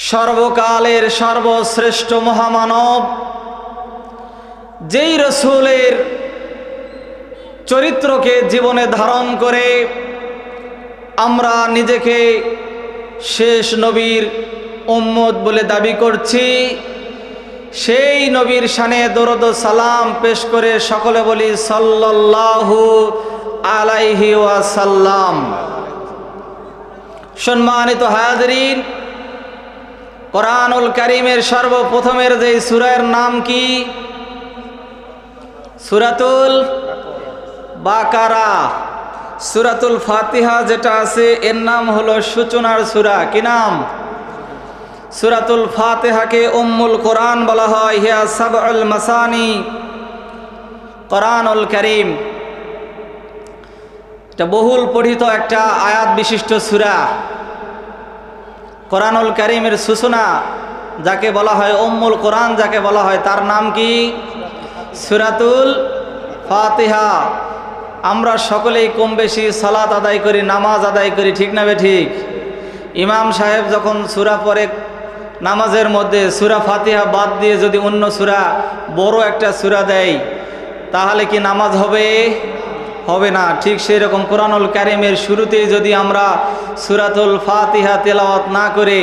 সর্বকালের সর্বশ্রেষ্ঠ মহামানব যেই রসূলের চরিত্রকে জীবনে ধারণ করে আমরা নিজেকে শেষ নবীর উম্মত বলে দাবি করছি, সেই নবীর শানে দরুদ ও সালাম পেশ করে সকলে বলি সাল্লাল্লাহু আলাইহি ওয়াসাল্লাম। সম্মানিত হাজরিন, কোরআনুল কারীমের সর্বপ্রথমের যে সূরার নাম কি? সূরাতুল বাকারা। সূরাতুল ফাতিহা যেটা আছে এর নাম হলো সূচনার সূরা। কি নাম? সূরাতুল ফাতিহাকে উম্মুল কোরআন বলা হয়। হিয়া সাবউল মাসানি। কোরআনুল কারীম এটা বহুল পঠিত একটা আয়াত বিশিষ্ট সূরা। কোরআনুল কারীমের সূচনা যাকে বলা হয়, উম্মুল কোরআন যাকে বলা হয়, তার নাম কি? সূরাতুল ফাতিহা। আমরা সকলেই কম বেশি সালাত আদায় করি, নামাজ আদায় করি, ঠিক না ঠিক? ইমাম সাহেব যখন সূরা পড়ে নামাজের মধ্যে সূরা ফাতিহা বাদ দিয়ে যদি অন্য সূরা, বড় একটা সূরা দেয়, তাহলে কি নামাজ হবে? হবে না। ঠিক সেই রকম কোরআনুল কারীমের শুরুতেই যদি আমরা সূরাতুল ফাতিহা তেলাওয়াত না করে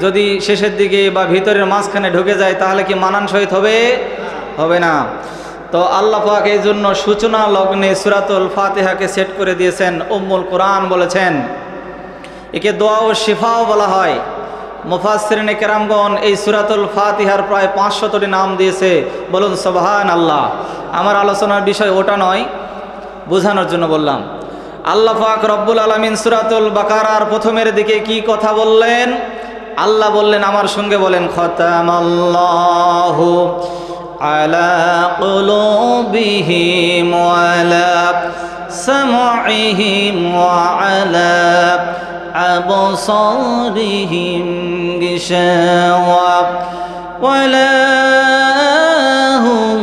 যদি শেষের দিকে বা ভিতরের মাঝখানে ঢুকে যায়, তাহলে কি মানানসহিত হবে? হবে না। তো আল্লাহ পাক এই জন্য সূচনা লগ্নে সূরাতুল ফাতিহাকে সেট করে দিয়েছেন, উম্মুল কোরআন বলেছেন। একে দোয়া ও শিফাও বলা হয়। মুফাসসিরিনে কেরামগণ এই সূরাতুল ফাতিহার প্রায় 500টি নাম দিয়েছে। বলুন সুবহানাল্লাহ। আমার আলোচনার বিষয় ওটা নয়, বোঝানোর জন্য বললাম। আল্লাহ পাক রব্বুল আলামিন সূরাতুল বাকারার প্রথমের দিকে কি কথা বললেন? আল্লাহ বললেন, আমার সঙ্গে বলেন, খাতামাল্লাহু আলা কুলুবিহিম ওয়া আলা সামঈহিম ওয়া আলা আবসারিহিম গিশাওয়া ওয়া লাহুম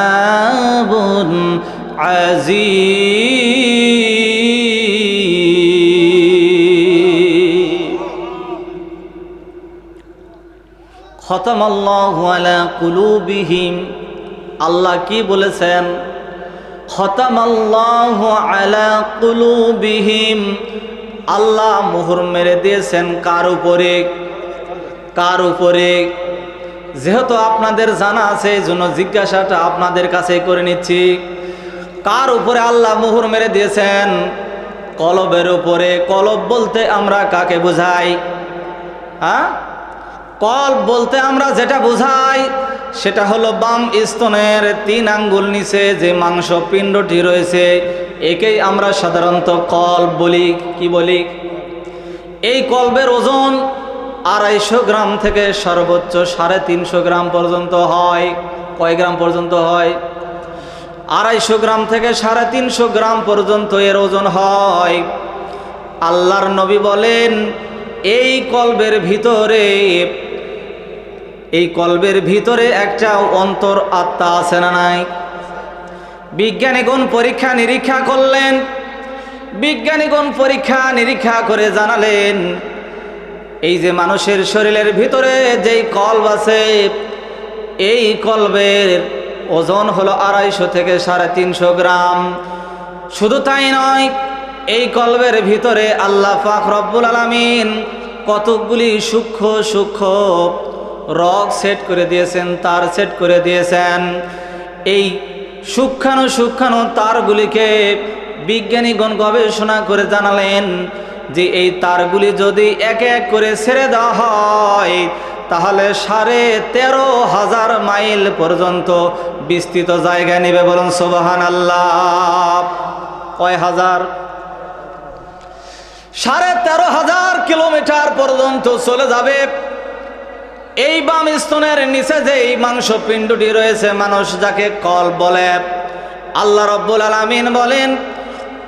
আযাবুন আযীম। খতামাল্লাহু আলা কুলুবিহিম। আল্লাহ কি বলেছেন? খতামাল্লাহু আলা কুলুবিহিম। আল্লাহ মোহর মেরে দিয়েছেন কার উপরে? কার উপরে? যেহেতু আপনাদের জানা আছে, এই জন্য জিজ্ঞাসাটা আপনাদের কাছে করে নিচ্ছি। কার উপরে আল্লাহ মোহর মেরে দিয়েছেন? কলবের উপরে। কলব বলতে আমরা কাকে বোঝাই? হ্যাঁ, কলব বলতে আমরা যেটা বোঝাই সেটা হলো বাম স্তনের 3 আঙ্গুল নিচে যে মাংস পিণ্ডটি রয়েছে, একেই আমরা সাধারণত কলব বলি। কি বলি? এই কলবের ওজন 250 গ্রাম থেকে সর্বোচ্চ 350 গ্রাম পর্যন্ত হয়। কয় গ্রাম পর্যন্ত হয়? 250 গ্রাম থেকে 350 গ্রাম পর্যন্ত এর ওজন হয়। আল্লাহর নবী বলেন, এই কলবের ভিতরে একটা অন্তর আত্মা আছে না নাই? বিজ্ঞানীগণ পরীক্ষা নিরীক্ষা করলেন। বিজ্ঞানীগণ পরীক্ষা নিরীক্ষা করে জানালেন, এই যে মানুষের শরীরের ভিতরে যেই কলব আছে, এই কলবের ওজন হলো 250 থেকে 350 গ্রাম। শুধু তাই নয়, এই কলবের ভিতরে আল্লাহ পাক রব্বুল আলামিন কতকগুলি সূক্ষ্ম সূক্ষ্ম রগ সেট করে দিয়েছেন, তার সেট করে দিয়েছেন। এই সূক্ষ্মাণু সূক্ষ্মাণু তারগুলিকে বিজ্ঞানীগণ গবেষণা করে জানালেন যে এই তারগুলি যদি এক এক করে ছেড়ে দেওয়া হয়, তাহলে 13,500 মাইল পর্যন্ত বিস্তৃত জায়গা নেবে। বলুন সুবহানাল্লাহ। কয় হাজার? 13,500 কিলোমিটার পর্যন্ত চলে যাবে। এই বাম স্তনের নিচে যে মাংস পিণ্ডটি রয়েছে, মানুষ যাকে কলব বলে, আল্লাহ রব্বুল আলামিন বলেন,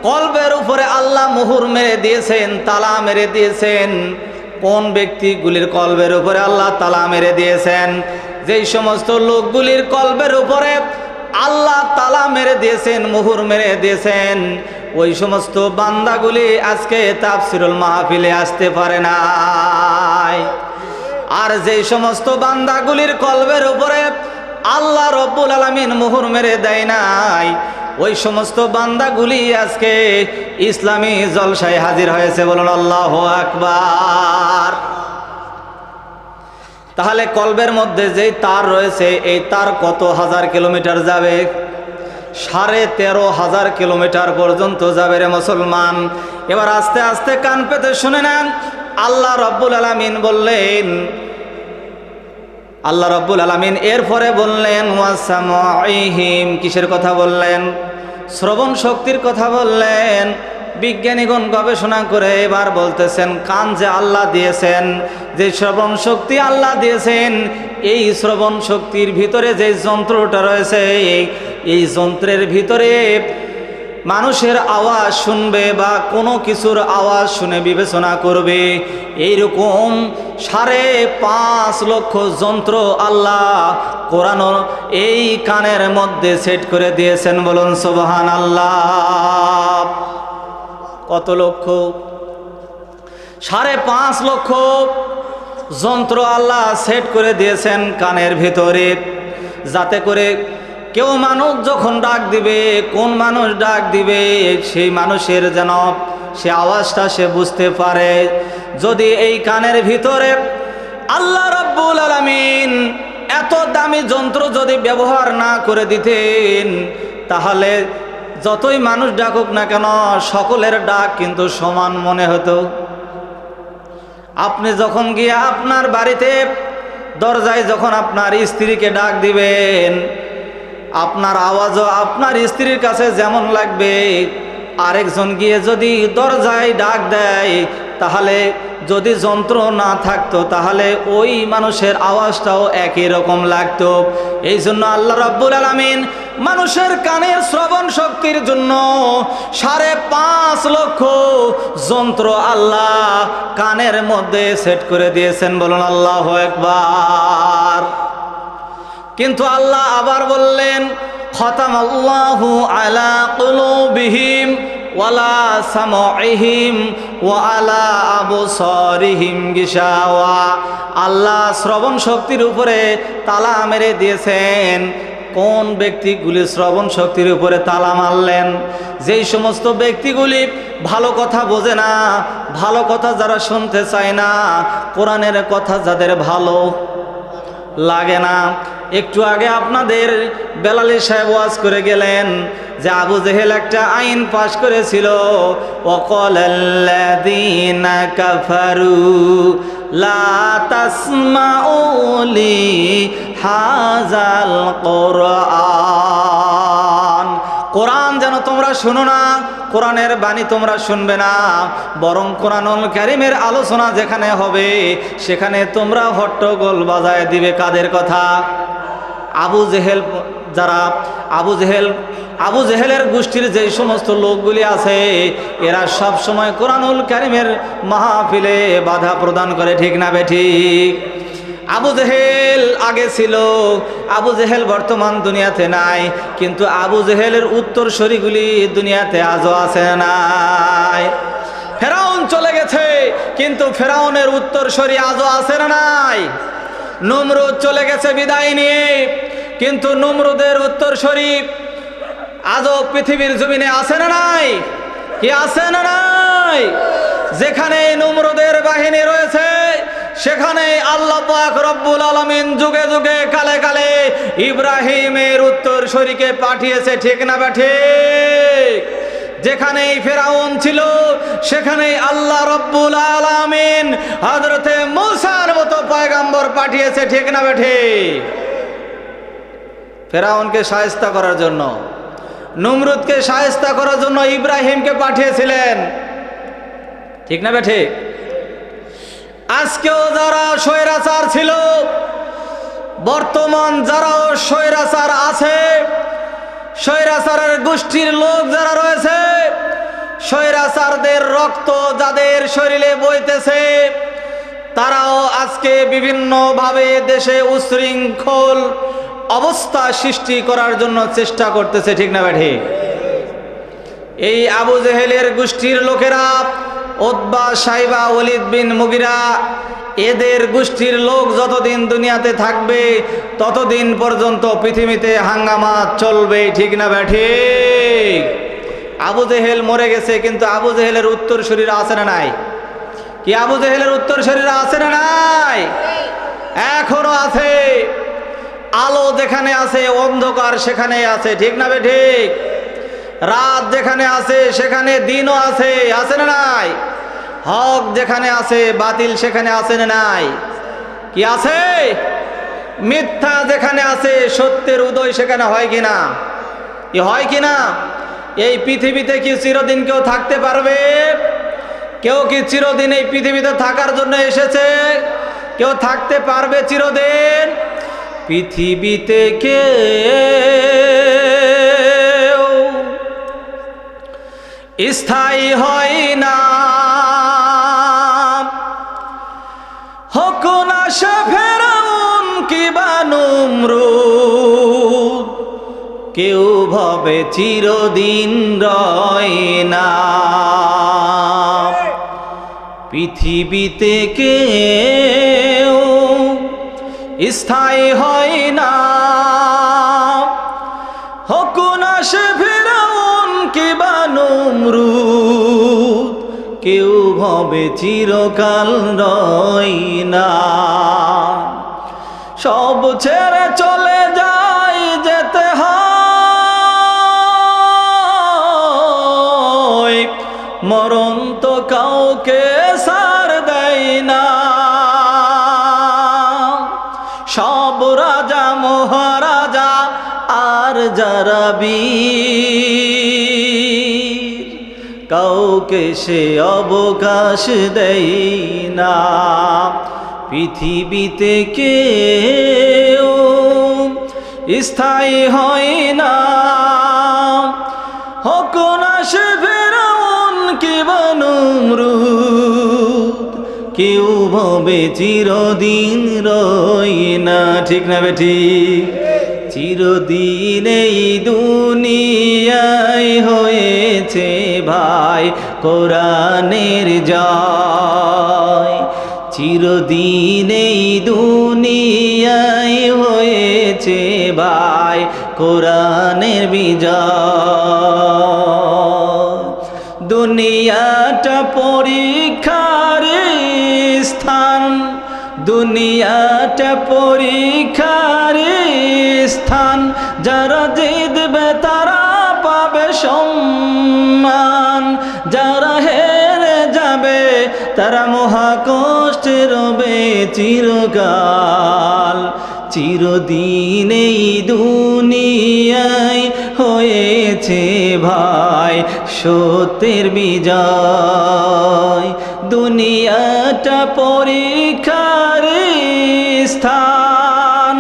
কলবের উপরে আল্লাহ মোহর মেরে দিয়েছেন, তালা মেরে দিয়েছেন। কোন ব্যক্তিগুলির কলবের উপরে আল্লাহ তালা মেরে দিয়েছেন? যেই সমস্ত লোকগুলির কলবের উপরে আল্লাহ তালা মেরে দিয়েছেন, মোহর মেরে দিয়েছেন, ওই সমস্ত বান্দাগুলি আজকে তাফসীরুল মাহফিলে আসতে পারে না। নাই। আর যে সমস্ত বান্দাগুলির কলবের উপরে আল্লাহ রব্বুল আলামিন মোহর মেরে দেয় নাই, ওই সমস্ত বান্দাগুলি আজকে ইসলামী জলসায় হাজির হয়েছে। বলুন আল্লাহু আকবার। তাহলে কলবের মধ্যে যেই তার রয়েছে, এই তার কত হাজার কিলোমিটার যাবে? 13,500 কিলোমিটার পর্যন্ত যাবে রে মুসলমান। এবার আস্তে আস্তে কান পেতে শুনে নেন। আল্লাহ রব্বুল আলামিন বললেন, আল্লাহ রব্বুল আলামিন এরপরে বললেন ওয়াসামাইহিম, কিসের কথা বললেন? শ্রবণ শক্তির কথা বললেন। বিজ্ঞানীগণ গবেষণা করে এবার বলতেছেন, কান যে আল্লাহ দিয়েছেন, যে শ্রবণ শক্তি আল্লাহ দিয়েছেন, এই শ্রবণ শক্তির ভিতরে যে যন্ত্রটা রয়েছে, এই যন্ত্রের ভিতরে মানুষের আওয়াজ শুনবে বা কোনো কিছুর আওয়াজ শুনে বিবেচনা করবে, এইরকম 5.5 লক্ষ যন্ত্র আল্লাহ কোরআন এই কানের মধ্যে সেট করে দিয়েছেন। বলুন সুবহানাল্লাহ। কত লক্ষ? 5.5 লক্ষ যন্ত্র আল্লাহ সেট করে দিয়েছেন কানের ভিতরে, যাতে করে কেউ মানুষ যখন ডাক দিবে, কোন মানুষ ডাক দিবে, সেই মানুষের যেন সে আওয়াজটা সে বুঝতে পারে। যদি এই কানের ভিতরে আল্লাহ রাব্বুল আলামিন এত দামি যন্ত্র যদি ব্যবহার না করে দিতেন, তাহলে যতই মানুষ ডাকুক না কেন সকলের ডাক কিন্তু সমান মনে হতো। আপনি যখন গিয়ে আপনার বাড়িতে দরজায় যখন আপনার স্ত্রীকে ডাক দিবেন, আপনার আওয়াজও আপনার স্ত্রীর কাছে যেমন লাগবে, আরেকজন গিয়ে যদি দরজায় ডাক দেয়, তাহলে যদি যন্ত্র না থাকতো তাহলে ওই মানুষের আওয়াজটাও একই রকম লাগতো। এই জন্য আল্লাহ রাব্বুল আলামিন মানুষের কানের শ্রবণ শক্তির জন্য 5.5 লক্ষ যন্ত্র আল্লাহ কানের মধ্যে সেট করে দিয়েছেন। বলুন আল্লাহু আকবার। কিন্তু আল্লাহ আবার বললেন, খতামাল্লাহু আলা কুলুবিহিম ওয়ালা সামাইহিম ওয়া আলা আবসারিহিম গিশাওয়া। আল্লাহ শ্রবণ শক্তির উপরে তালা মেরে দিয়েছেন। কোন ব্যক্তিগুলি শ্রবণ শক্তির উপরে তালা মারলেন? যেই সমস্ত ব্যক্তিগুলি ভালো কথা বোঝে না, ভালো কথা যারা শুনতে চায় না, কোরআনের কথা যাদের ভালো লাগে না। একটু আগে আপনাদের বেলালী সাহেব ওয়াজ করে গেলেন যে আবু জেহেল একটা আইন পাশ করেছিল, ওয়াকালাল্লাযীনা কাফারু লা তাসমাউ লিহাযাল কুরআন। কোরআন যেন তোমরা শুনো না, কোরআনের বাণী তোমরা শুনবে না, বরং কোরআনুল কারীমের আলোচনা যেখানে হবে সেখানে তোমরা হট্টগোল বাজায় দিবে। কাদের কথা? আবু জেহেল। যারা আবু জেহেলের গোষ্ঠীর যে সমস্ত লোকগুলি আছে, এরা সব সময় কোরআনুল কারীমের মাহফিলে বাধা প্রদান করে। ঠিক না বেঠিক? আবু জেহেল আগে ছিল, আবু জেহেল বর্তমান দুনিয়াতে নাই, কিন্তু আবু জেহেলের উত্তরসূরিগুলি দুনিয়াতে আজও আছে নাই? ফেরাউন চলে গেছে, কিন্তু ফেরাউনের উত্তরসূরি আজও আছে না নাই? নমরুদ চলে গেছে বিদায় নিয়ে, কিন্তু নমরুদের উত্তরসূরি আজও পৃথিবীর জমিনে আছে না নাই? কি আছে না নাই? যেখানে নমরুদের বাহিনী রয়েছে সেখানে আল্লাহ পাক রব্বুল আলামিন যুগে যুগে কালে কালে ইব্রাহিমের উত্তরসূরিকে পাঠিয়েছে। ঠিক না ঠিক? যেখানেই ফেরাউন ছিল সেখানেই আল্লাহ রব্বুল আলামিন হযরতে মূসার মতো পয়গম্বর পাঠিয়েছে। ঠিক না ঠিক? ফেরাউনকে শায়েস্তা করার জন্য, নমরুদকে শায়েস্তা করার জন্য ইব্রাহিমকে পাঠিয়েছিলেন। ঠিক না ঠিক? আজকেও যারা স্বৈরাচার ছিল, বর্তমান যারাও স্বৈরাচার আছে, স্বৈরাচারের গোষ্ঠীর লোক যারা রয়েছে, স্বৈরাচারদের রক্ত যাদের শরীরে বইতেছে, তারাও আজকে বিভিন্নভাবে দেশে উচ্ছৃঙ্খল অবস্থা সৃষ্টি করার জন্য চেষ্টা করতেছে। ঠিক না ঠিক? এই আবু জেহেলের গোষ্ঠীর লোকেরা উতবা, সাইবা, ওয়ালিদ বিন মুগিরা, এদের গোষ্ঠীর লোক যতদিন দুনিয়াতে থাকবে ততদিন পর্যন্ত পৃথিবীতে হাঙ্গামা চলবে, ঠিক না ঠিক? আবু জেহেল মরে গেছে, কিন্তু আবু জেহেলের উত্তর শরীর আছে না নাই? কি আবু জেহেলের উত্তর শরীর আছে না নাই? এখনো আছে। আলো যেখানে আছে অন্ধকার সেখানে আছে, ঠিক না ঠিক? রাত যেখানে আছে সেখানে দিনও আছে, আছে না নাই? হক যেখানে আছে বাতিল সেখানে আছে না নাই? কি আছে? মিথ্যা যেখানে আছে সত্যের উদয় সেখানে হয় কিনা? কি হয় কিনা? এই পৃথিবীতে কি চিরদিন কেউ থাকতে পারবে? কেউ কি চিরদিন এই পৃথিবীতে থাকার জন্য এসেছে? কেউ থাকতে পারবে চিরদিন? পৃথিবীতে কেউ স্থায়ী হয় না, হোক না সে ফেরাউন কিবা নমরুদ, কেউ ভাবে চিরদিন রয় না। পৃথিবীতে কেউ স্থায়ী হয় না, হোক না সে ফেরাউন কিবা নমরুদ, কেউ ভাবে চিরকাল রয় না। সব ছেড়ে চলে যায়, যেতে হয়, মরণ তো কাউকে সার দেয় না। সব রাজা মহারাজা আর যারা বীর, কাউকে সে অবকাশ দেয় না। পৃথিবীতে কেউ স্থায়ী হয় না, হোক না সে ফেরাউন কিবা নমরুদ, কেউ ভাবে চিরদিন রয় না, ঠিক না বেঠিক? চিরদিন এই দুনিয়ায় হয়েছে ভাই কোরআনের জয়, চিরদিন এই দুনিয়ায় হয়েছে ভাই কোরআনের বিজয়। দুনিয়াটা পরীক্ষার স্থান, দুনিয়াটা পরীক্ষার স্থান, যারা জিতবে তারা পাবে সম্মান, যারা হেরে যাবে তারা মহাকষ্টে রবে চিরকাল। চিরদিন এই দুনিয়ায় হয়েছে ভাই সত্যের বিজয়। দুনিয়াটা পরীক্ষার স্থান,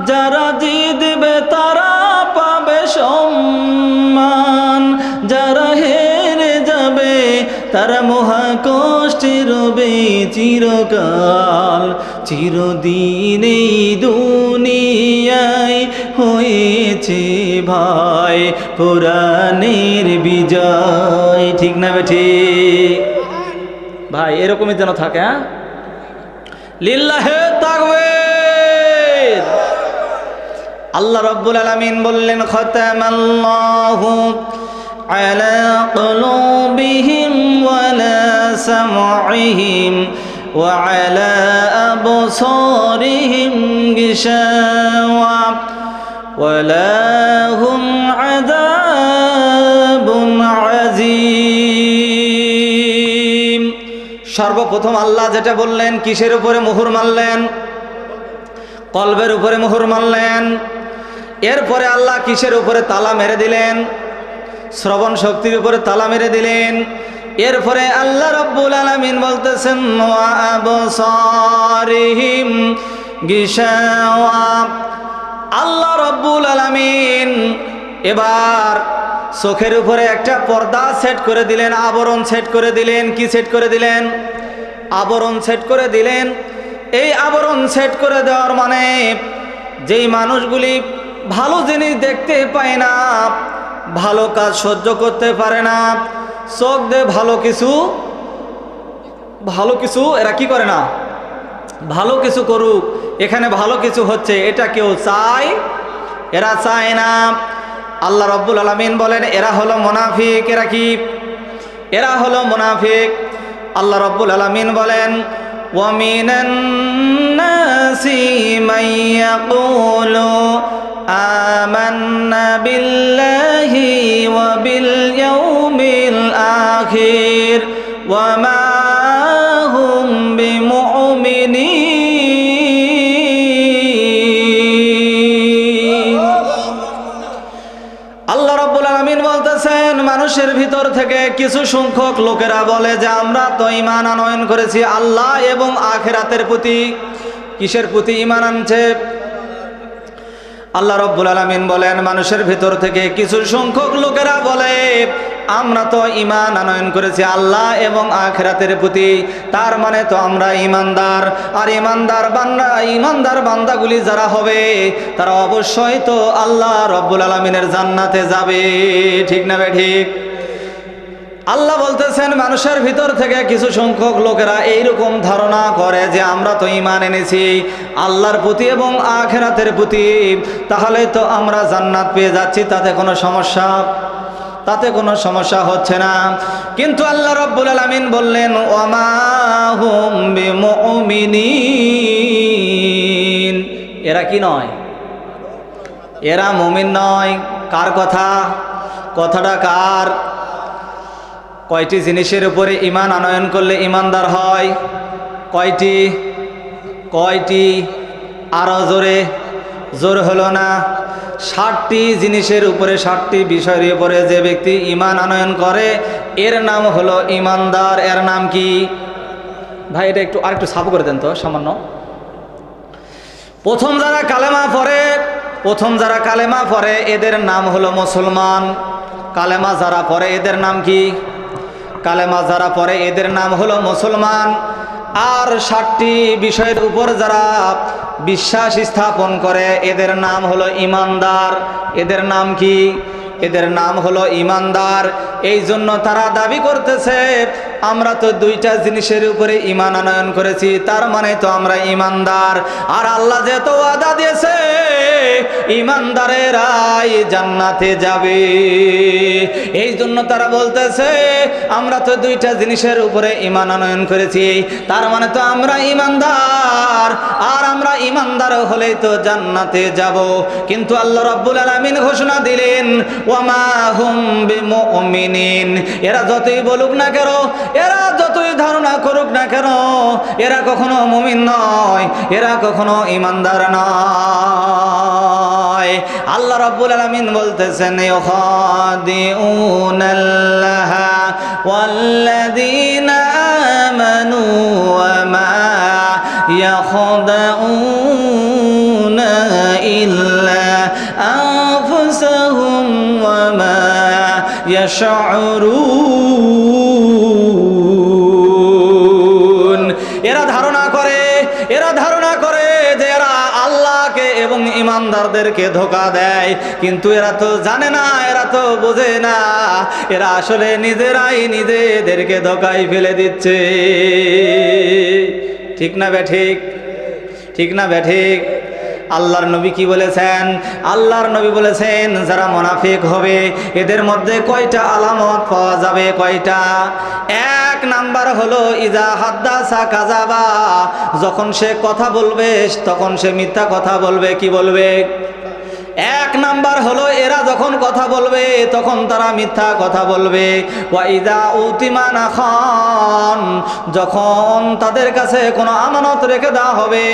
যারা জিতবে তারা পাবে সম্মান, যারা হেরে যাবে তারা মহাকষ্টে রবে চিরকাল। চিরদিন এই দুনিয়ায় হয়েছে ভাই কোরআনের বিজয়, ঠিক না ঠিক? ভাই এরকমই যেন থাকে। হ্যাঁ, লিল্লাহে তাকবীর। আল্লাহ রাব্বুল আলামিন বললেন, খাতামাল্লাহু আলা কুলুবিহিম ওয়া লা সামঈহিম ওয়া আলা আবসারিহিম গিশাওয়া ওয়া লাহুম আযাবুন আযীম। সর্বপ্রথম আল্লাহ যেটা বললেন, কিসের উপরে মোহর মারলেন? কলবের উপরে মোহর মারলেন। এরপরে আল্লাহ কিসের উপরে তালা মেরে দিলেন? শ্রবণ শক্তির উপরে তালা মেরে দিলেন। এরপরে আল্লাহ রাব্বুল আলামিন বলতেছেন, ওয়া আবসারিহিম গিশাওয়া। আল্লাহ রাব্বুল আলামিন এবার চোখের উপরে একটা পর্দা সেট করে দিলেন, আবরণ সেট করে দিলেন। কি সেট করে দিলেন? আবরণ সেট করে দিলেন। এই আবরণ সেট করে দেওয়ার মানে, যেই মানুষগুলি ভালো জিনিস দেখতে পায় না, ভালো কাজ সহ্য করতে পারে না, চোখ দিয়ে ভালো কিছু ভালো কিছু এরা কি করে না, ভালো কিছু করুক, এখানে ভালো কিছু হচ্ছে এটা কেউ চায়? এরা চায় না। আল্লাহ রাব্বুল আলামিন বলেন এরা হলো মুনাফিক। এরা কি? এরা হলো মুনাফিক। আল্লাহ রাব্বুল আলামিন বলেন ওয়া মিনান নাসি মান ইয়াকুলু আমান্না বিল্লাহি ওয়া বিল ইয়াউমিল আখির ওয়া মা হুম বিমুমিনিন। আল্লাহ রাব্বুল আলামিন বলতেছেন মানুষের ভিতর থেকে কিছু সংখ্যক লোকেরা বলে যে আমরা তো ঈমান আনয়ন করেছি আল্লাহ এবং আখিরাতের প্রতি। কিসের প্রতি ঈমান আনছে? আল্লাহ রাব্বুল আলামিন বলেন মানুষের ভিতর থেকে কিছু সংখ্যক লোকেরা বলে আমরা তো ঈমান আনয়ন করেছি আল্লাহ এবং আখিরাতের প্রতি, তার মানে তো আমরা ঈমানদার। আর ঈমানদার বান্দাগুলি যারা হবে তারা অবশ্যই তো আল্লাহ রাব্বুল আলামিনের জান্নাতে যাবে। ঠিক না ঠিক? আল্লাহ বলতেছেন মানুষের ভিতর থেকে কিছু সংখ্যক লোকেরা এইরকম ধারণা করে যে আমরা তো ঈমান এনেছি আল্লাহর প্রতি এবং আখিরাতের প্রতি, তাহলে তো আমরা জান্নাত পেয়ে যাচ্ছি, তাতে কোনো সমস্যা হচ্ছে না। কিন্তু আল্লাহ রাব্বুল আলামিন বললেন ওয়া মা হুম বিমুমিনিন। এরা কি নয়? এরা মুমিন নয়। কার কথা? কথাটা কার? কয়টি জিনিসের উপরে ঈমান আনয়ন করলে ঈমানদার হয়? কয়টি? আরো জোর হলো না। 60টি জিনিসের উপরে, 60টি বিষয়ের উপরে যে ব্যক্তি ঈমান আনয়ন করে এর নাম হলো ঈমানদার। এর নাম কি? ভাই এটা আরেকটু সাফ করে দেন তো সামান্য। প্রথম যারা কালেমা পড়ে এদের নাম হলো মুসলমান। কালেমা যারা পড়ে এদের নাম কি? কালেমা যারা পড়ে এদের নাম হলো মুসলমান। আর 60টি বিষয়ের উপর যারা বিশ্বাস স্থাপন করে এদের নাম হলো ঈমানদার। এদের নাম কি? এদের নাম হলো ঈমানদার। এই জন্য তারা দাবি করতেছে আমরা তো 2টা জিনিসের উপরে ঈমান আনয়ন করেছি, তার মানে তো আমরা ঈমানদার। আর আল্লাহ যে তো ওয়াদা দিয়েছে ঈমানদারেরাই জান্নাতে যাবে, এই জন্য তারা বলতেছে আমরা তো 2টা জিনিসের উপরে ঈমান আনয়ন করেছি, তার মানে তো আমরা ঈমানদার। আর আমরা ঈমানদার হলেই তো জান্নাতে যাব। কিন্তু আল্লাহ রাব্বুল আলামিন ঘোষণা দিলেন ওয়া মা হুম বিমুমিনিন। এরা যতই বলুক না কেন, এরা যতই ধারণা করুক না কেন, এরা কখনো মুমিন নয়, এরা কখনো ঈমানদার নয়। আল্লাহ রাব্বুল আলামিন বলতেছেন ইউখাদিউনাল্লাহা ওয়াল্লাযীনা আমানু ওয়া মা ইয়াখদাউনা ইল্লা আনফুসাহুম ওয়া মা ইয়াশউরুন। এরা ধারণা করে যে এরা আল্লাহকে এবং ঈমানদারদেরকে ধোঁকা দেয়, কিন্তু এরা তো জানে না, এরা তো বোঝে না, এরা আসলে নিজেরাই নিজেদেরকে ধোঁকায় ফেলে দিচ্ছে। ঠিক না বেঠিক? ঠিক না বেঠিক? আল্লাহর নবী কি বলেছেন? আল্লাহর নবী বলেছেন যারা মুনাফিক হবে এদের মধ্যে কয়টা আলামত পাওয়া যাবে? কয়টা? 1 নাম্বার হলো ইজা হাদ্দাসা কাযাবা। যখন সে কথা বলবে তখন সে মিথ্যা কথা বলবে। কি বলবে? 1 নাম্বার হলো এরা যখন কথা বলবে তখন তারা মিথ্যা কথা বলবে। ওয়া ইযা উতিমানা খান, যখন তাদের কাছে কোনো আমানত রেখে দেওয়া হবে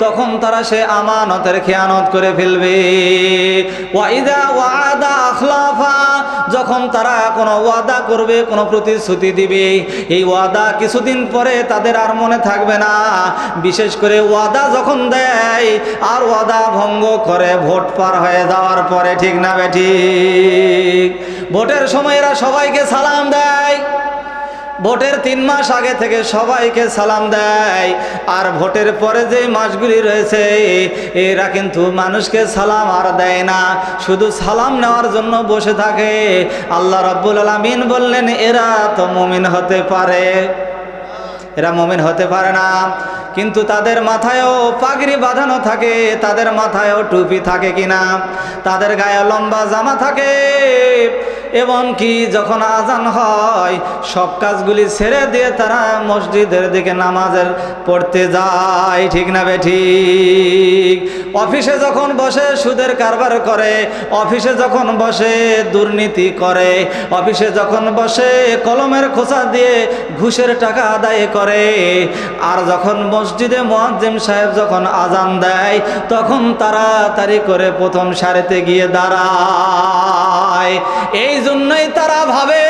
তখন তারা সে আমানতের খেয়ানত করে ফেলবে। ওয়া ইযা ওয়াদা আখলাফা, যখন তারা কোনো ওয়াদা করবে, কোনো প্রতিশ্রুতি দিবে, এই ওয়াদা কিছুদিন পরে তাদের আর মনে থাকবে না। বিশেষ করে ওয়াদা যখন দেয় আর ওয়াদা ভঙ্গ করে ভোট পার হয়ে যাওয়ার পরে। ঠিক না বেঠিক? ভোটের সময় এরা সবাইকে সালাম দেয়, ভোটের 3 মাস আগে থেকে সবাইকে সালাম দেয়। আর ভোটের পরে যে মাসগুলি রয়েছে এরা কিন্তু মানুষকে সালাম আর দেয় না, শুধু সালাম নেওয়ার জন্য বসে থাকে। আল্লাহ রাব্বুল আলামিন বললেন এরা তো মুমিন হতে পারে। এরা মুমিন হতে পারে না। কিন্তু তাদের মাথায়ও পাগড়ি বাঁধানো থাকে, তাদের মাথায়ও টুপি থাকে কিনা, তাদের গায়ে লম্বা জামা থাকে, এবং কি যখন আজান হয় সব কাজগুলি ছেড়ে দিয়ে তারা মসজিদের দিকে নামাজের পড়তে যায়। ঠিক না বেঠিক? অফিসে যখন বসে সুদের কারবার করে, অফিসে যখন বসে দুর্নীতি করে, অফিসে যখন বসে কলমের খোঁচা দিয়ে ঘুষের টাকা আদায় করে, আর যখন মসজিদে মুয়াজ্জিম সাহেব যখন আজান দেয় তখন তাড়াতাড়ি করে প্রথম সারিতে গিয়ে দাঁড়ায়। এই জন্যই তারা ভাবে,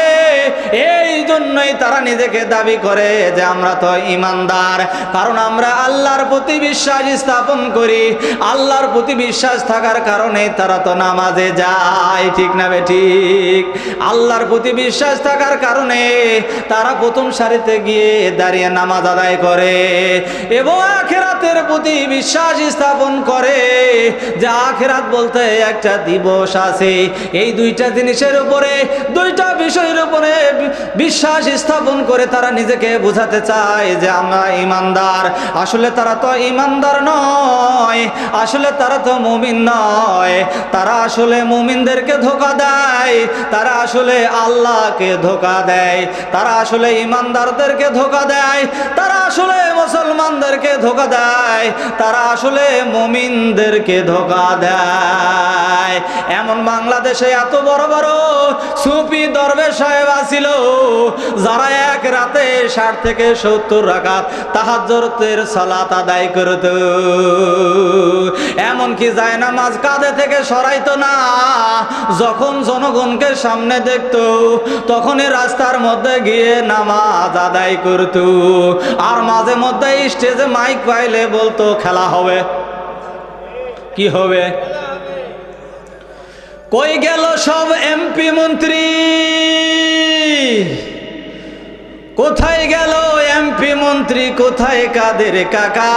এই জন্যই তারা নিজেকে দাবি করে যে আমরা তো ইমানদার, কারণ আমরা আল্লাহর প্রতি বিশ্বাস স্থাপন করি। আল্লাহর প্রতি বিশ্বাস থাকার কারণে তারা তো নামাজে যায়। ঠিক না বেঠিক? আল্লাহর প্রতি বিশ্বাস থাকার কারণে তারা প্রথম সারিতে গিয়ে দাঁড়িয়ে নামাজ আদায় করে এবং আখিরাতের প্রতি বিশ্বাস স্থাপন করে যে আখিরাত বলতে একটা দিবস আছে। এই দুইটা জিনিসের উপরে, দুইটা বিষয়ের উপরে বিশ্বাস স্থাপন করে তারা নিজেকে বোঝাতে চায় যে আমরা ইমানদার। আসলে তারা তো ইমানদার নয়, আসলে তারা তো মুমিন নয়। তারা আসলে মুমিনদেরকে ধোঁকা দেয়, তারা আসলে আল্লাহকে ধোঁকা দেয়, তারা আসলে ইমানদারদেরকে ধোঁকা দেয়, তারা আসলে মুসলমানদেরকে ধোঁকা দেয়, তারা আসলে মুমিনদেরকে ধোঁকা দেয়। এমন বাংলাদেশে এত বড় বড় সুফি দরবেশ সাহেব আছিল যারা এক রাতে 60 থেকে 70 রাকাত তাহাজ্জুদের সালাত আদায় করত। এমনকি জায়নামাজ কাঁধে থেকে সরাইতো না, যখন জনগণকে সামনে দেখতো তখনই রাস্তার মধ্যে গিয়ে নামাজ আদায় করত। আর মাঝে মধ্যে স্টেজে মাইক পাইলে বলতো খেলা হবে। কি হবে? কই গেল সব এমপি মন্ত্রী? কোথায় গেল এমপি মন্ত্রী? কোথায় কাদের কাকা?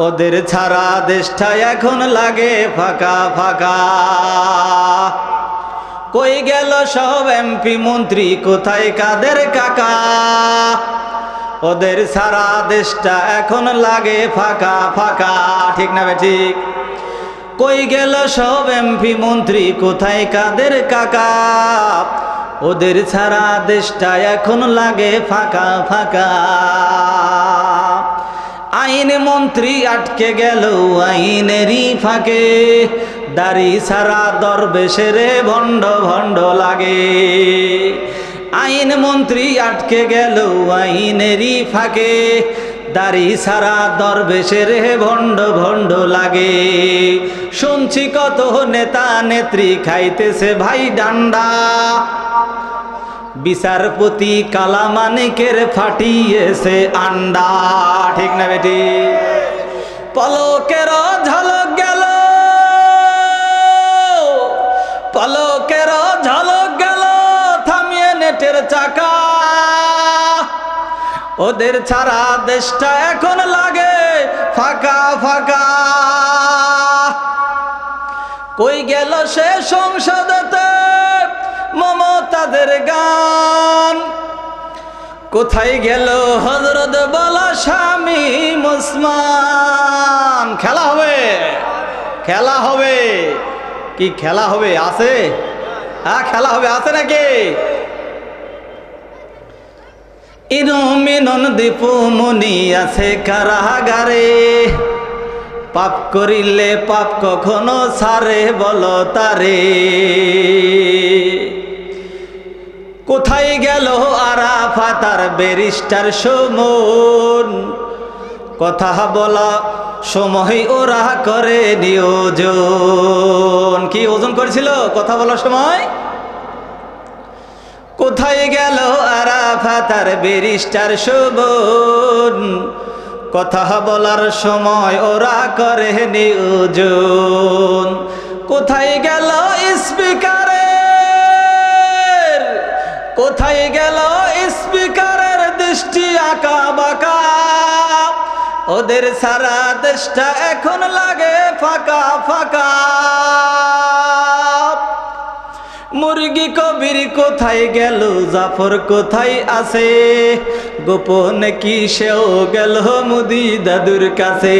ওদের ছাড়া দেশটা এখন লাগে ফাঁকা ফাঁকা। কই গেল সব এমপি মন্ত্রী? কোথায় কাদের কাকা? ওদের ছাড়া দেশটা এখন লাগে ফাঁকা ফাঁকা। ঠিক না বেঠিক? কই গেল সব এমপি মন্ত্রী? কোথায় কাদের কাকা? ওদের ছাড়া দেশটা এখন লাগে ফাঁকা ফাঁকা। আইন মন্ত্রী আটকে গেল আইনেরই ফাঁকে, দাড়ি ছাড়া দরবেশের ভণ্ড ভণ্ড লাগে। আইন মন্ত্রী আটকে গেল আইনেরই ফাঁকে, দাড়ি ছাড়া দরবেশের ভণ্ড ভণ্ড লাগে। শুনছি কত নেতা নেত্রী খাইতেছে ভাই ডান্ডা, বিচারপতি কালামানিকের ফাটিয়েছে আন্ডা। ঠিক না বেটি? পলকের ঝলক গেল, পলকের ঝলক গেল থামিয়ে নেটের চাকা। ওদের ছাড়া দেশটা এখন লাগে ফাঁকা ফাঁকা। কই গেল সে সংসদেতে মমতাদের গান? কোথায় গেল হযরত বলা স্বামী মুসলমান? খেলা হবে, খেলা হবে। কি খেলা হবে? আছে? হ্যাঁ খেলা হবে, আছে নাকি? ইনুমিনন দীপু মুনি আছে কারাগারে, পাপ করিলে পাপ কখনো ছাড়ে বলো তারে। কোথায় গেল আরাফাত আর ব্যারিস্টার সুমন? কথা বলা সময় ওরা করে নিয়োজন। কি ওজন করেছিল কথা বলার সময়? কোথায় গেল আরাফাত আর ব্যারিস্টার সুমন? কথা বলার সময় ওরা করে নিয়োজন। কোথায় গেল স্পিকারের? কোথায় গেল স্পিকারের দৃষ্টি আঁকা বাঁকা? ওদের সারা দেশটা এখন লাগে ফাঁকা ফাঁকা। মুরগি কবির কোথায় গেল, জাফর কোথায় আছে, গোপন কি সেও গেল মুদি দাদুর কাছে।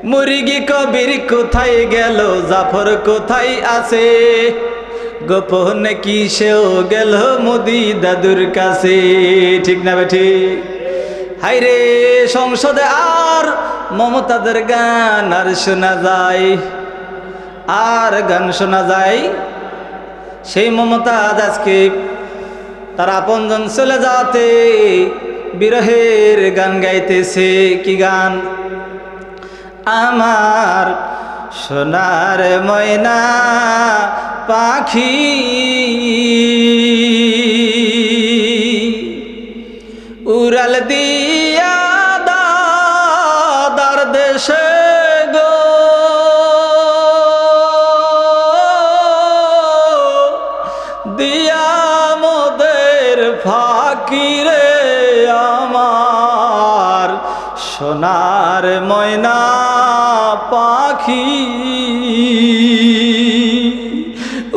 মুরগি কবির কোথায় গেল, জাফর কোথায় আছে, গোপন কি সেও গেল মুদি দাদুর কাছে। ঠিক না বেঠি? হাইরে সংসদে আর মমতাদের গান আর শোনা যায়, আর গান শোনা যায়। সেই মমতাজ আজকে তার আপনজন চলে যাতে বিরহের গান গাইতেছে। কি গান? আমার সোনার ময়না পাখি উড়াল দিয়া দাদার দেশে গো, দিয়া মোদের ফাঁকি রে আমার সোনার ময়না পাখি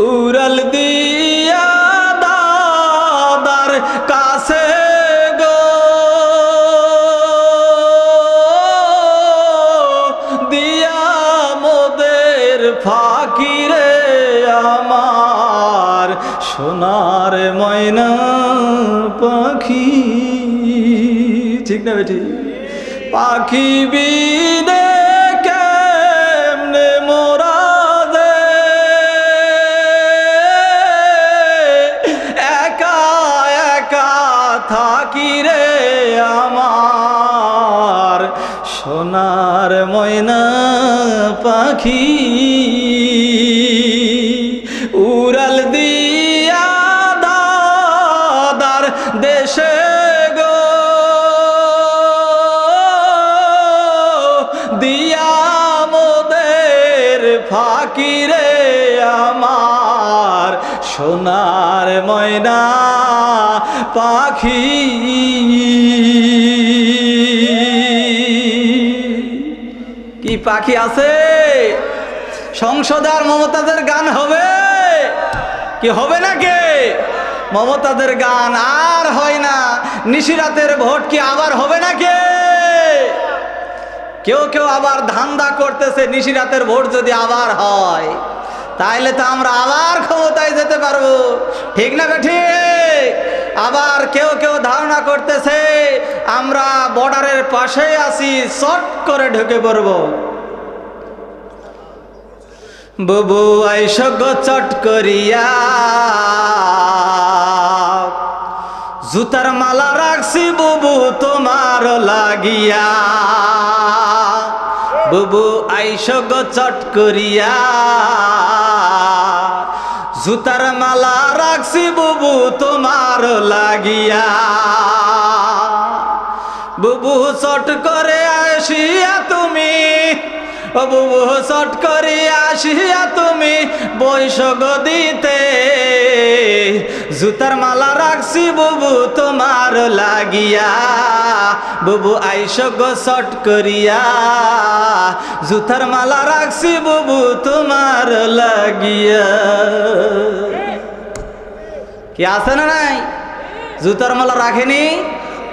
উড়াল দিয়া দাদার কাছে গো, দিয়া মোদের ফাঁকি রে আমার সোনার ময়না পাখি। ঠিক না বেটি? পাখি বিদে কেমনে মোরা যে একা একা থাকি রে আমার সোনার ময়না পাখি উড়াল দিয়া দাদার দেশে গো, দিয়া মোদের ফাঁকি রে আমার সোনার ময়না পাখি। কি পাখি আছে? সংসদার মমতাদের গান হবে কি হবে না? কে মমতাদের গান আর হয় না। নিশিরাতের ভোট কি আবার হবে না? কে কেউ কেউ আবার ধান্দা করতেছে, নিশিরাতের ভোট যদি আবার হয় তাহলে তো আমরা আবার ক্ষমতায় যেতে পারবো। ঠিক না বেঠি? আবার কেউ কেউ ধারণা করতেছে আমরা বর্ডারের পাশে আছি, চট করে ঢুকে পড়বো। বুবু আইস গো চট করিয়া, জুতার মালা রাখছি বুবু তোমার লাগিয়া। বুবু আইস গো চট করিয়া, জুতার মালা রাখছি বুবু তোমার লাগিয়া। বুবু চট করে আসিয়া তুমি, ও বুবু চট করে আসিয়া তুমি বৈশগ দিতে, জুতার মালা রাখছি বুবু তোমার লাগিয়া। বুবু আইস গো চট করিয়া, জুতার মালা রাখছি বুবু তোমার লাগিয়া। কি আছে না নাই? জুতার মালা রাখেনি?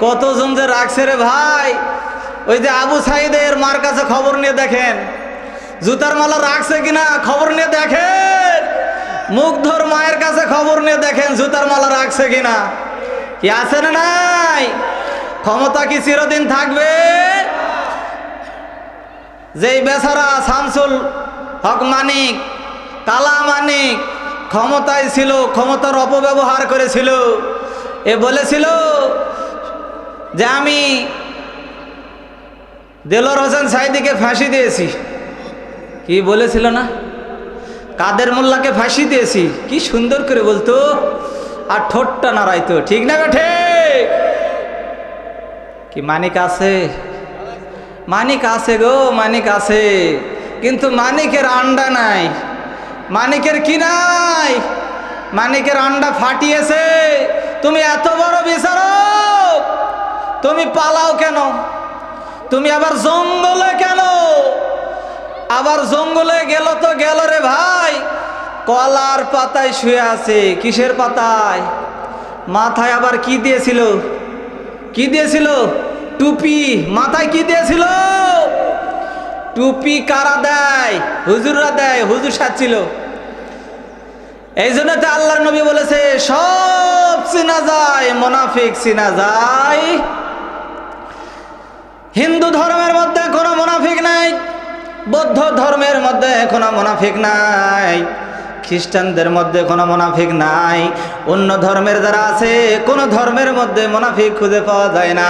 কতজন যে রাখছে রে ভাই। ওই যে আবু সাইদের মার কাছে খবর নিয়ে দেখেন জুতার মালা রাখছে কিনা, খবর নিয়ে দেখেন। মুগ্ধর মায়ের কাছে খবর নিয়ে দেখেন জুতার মালা রাখছে কিনা। কি আছে না নাই? ক্ষমতা কি চিরদিন থাকবে? যেই বেচারা শামসুল হক মানিক, কালা মানিক ক্ষমতায় ছিল, ক্ষমতার অপব্যবহার করেছিল, এ বলেছিল যে আমি দেলোয়ার হোসেন সাইদিকে ফাঁসি দিয়েছি। কি বলেছিল না? কাদের মোল্লাকে ফাঁসি দিয়েছি। কি সুন্দর করে বলতো, আর ঠোঁটটা নাড়াইতো। ঠিক না বেঠে? কি মানিক আছে? মানিক আছে গো, মানিক আছে, কিন্তু মানিকের আন্ডা নাই। মানিকের কি নাই? মানিকের আন্ডা ফাটিয়েছে। তুমি এত বড় বিচারক, তুমি পালাও কেন? তুমি আবার জঙ্গলে কেন? আবার জঙ্গলে গেল তো গেল রে ভাই, কলার পাতায় শুয়ে আছে। কিসের পাতায়? মাথায় আবার কি দিয়েছিল? কি দিয়েছিল? টুপি। মাথায় কি দিয়েছিল? টুপি। কারা দেয়? হুজুররা দেয়। হুজুর সাজছিল। এই জন্য তো আল্লাহর নবী বলেছে সব চিনা যায়, মুনাফিক চিনা যায়। হিন্দু ধর্মের মধ্যে কোনো মুনাফিক নাই, বৌদ্ধ ধর্মের মধ্যে কোনো মুনাফিক নাই, খ্রিস্টানদের মধ্যে কোনো মুনাফিক নাই, অন্য ধর্মের যারা আছে কোনো ধর্মের মধ্যে মুনাফিক খুঁজে পাওয়া যায় না।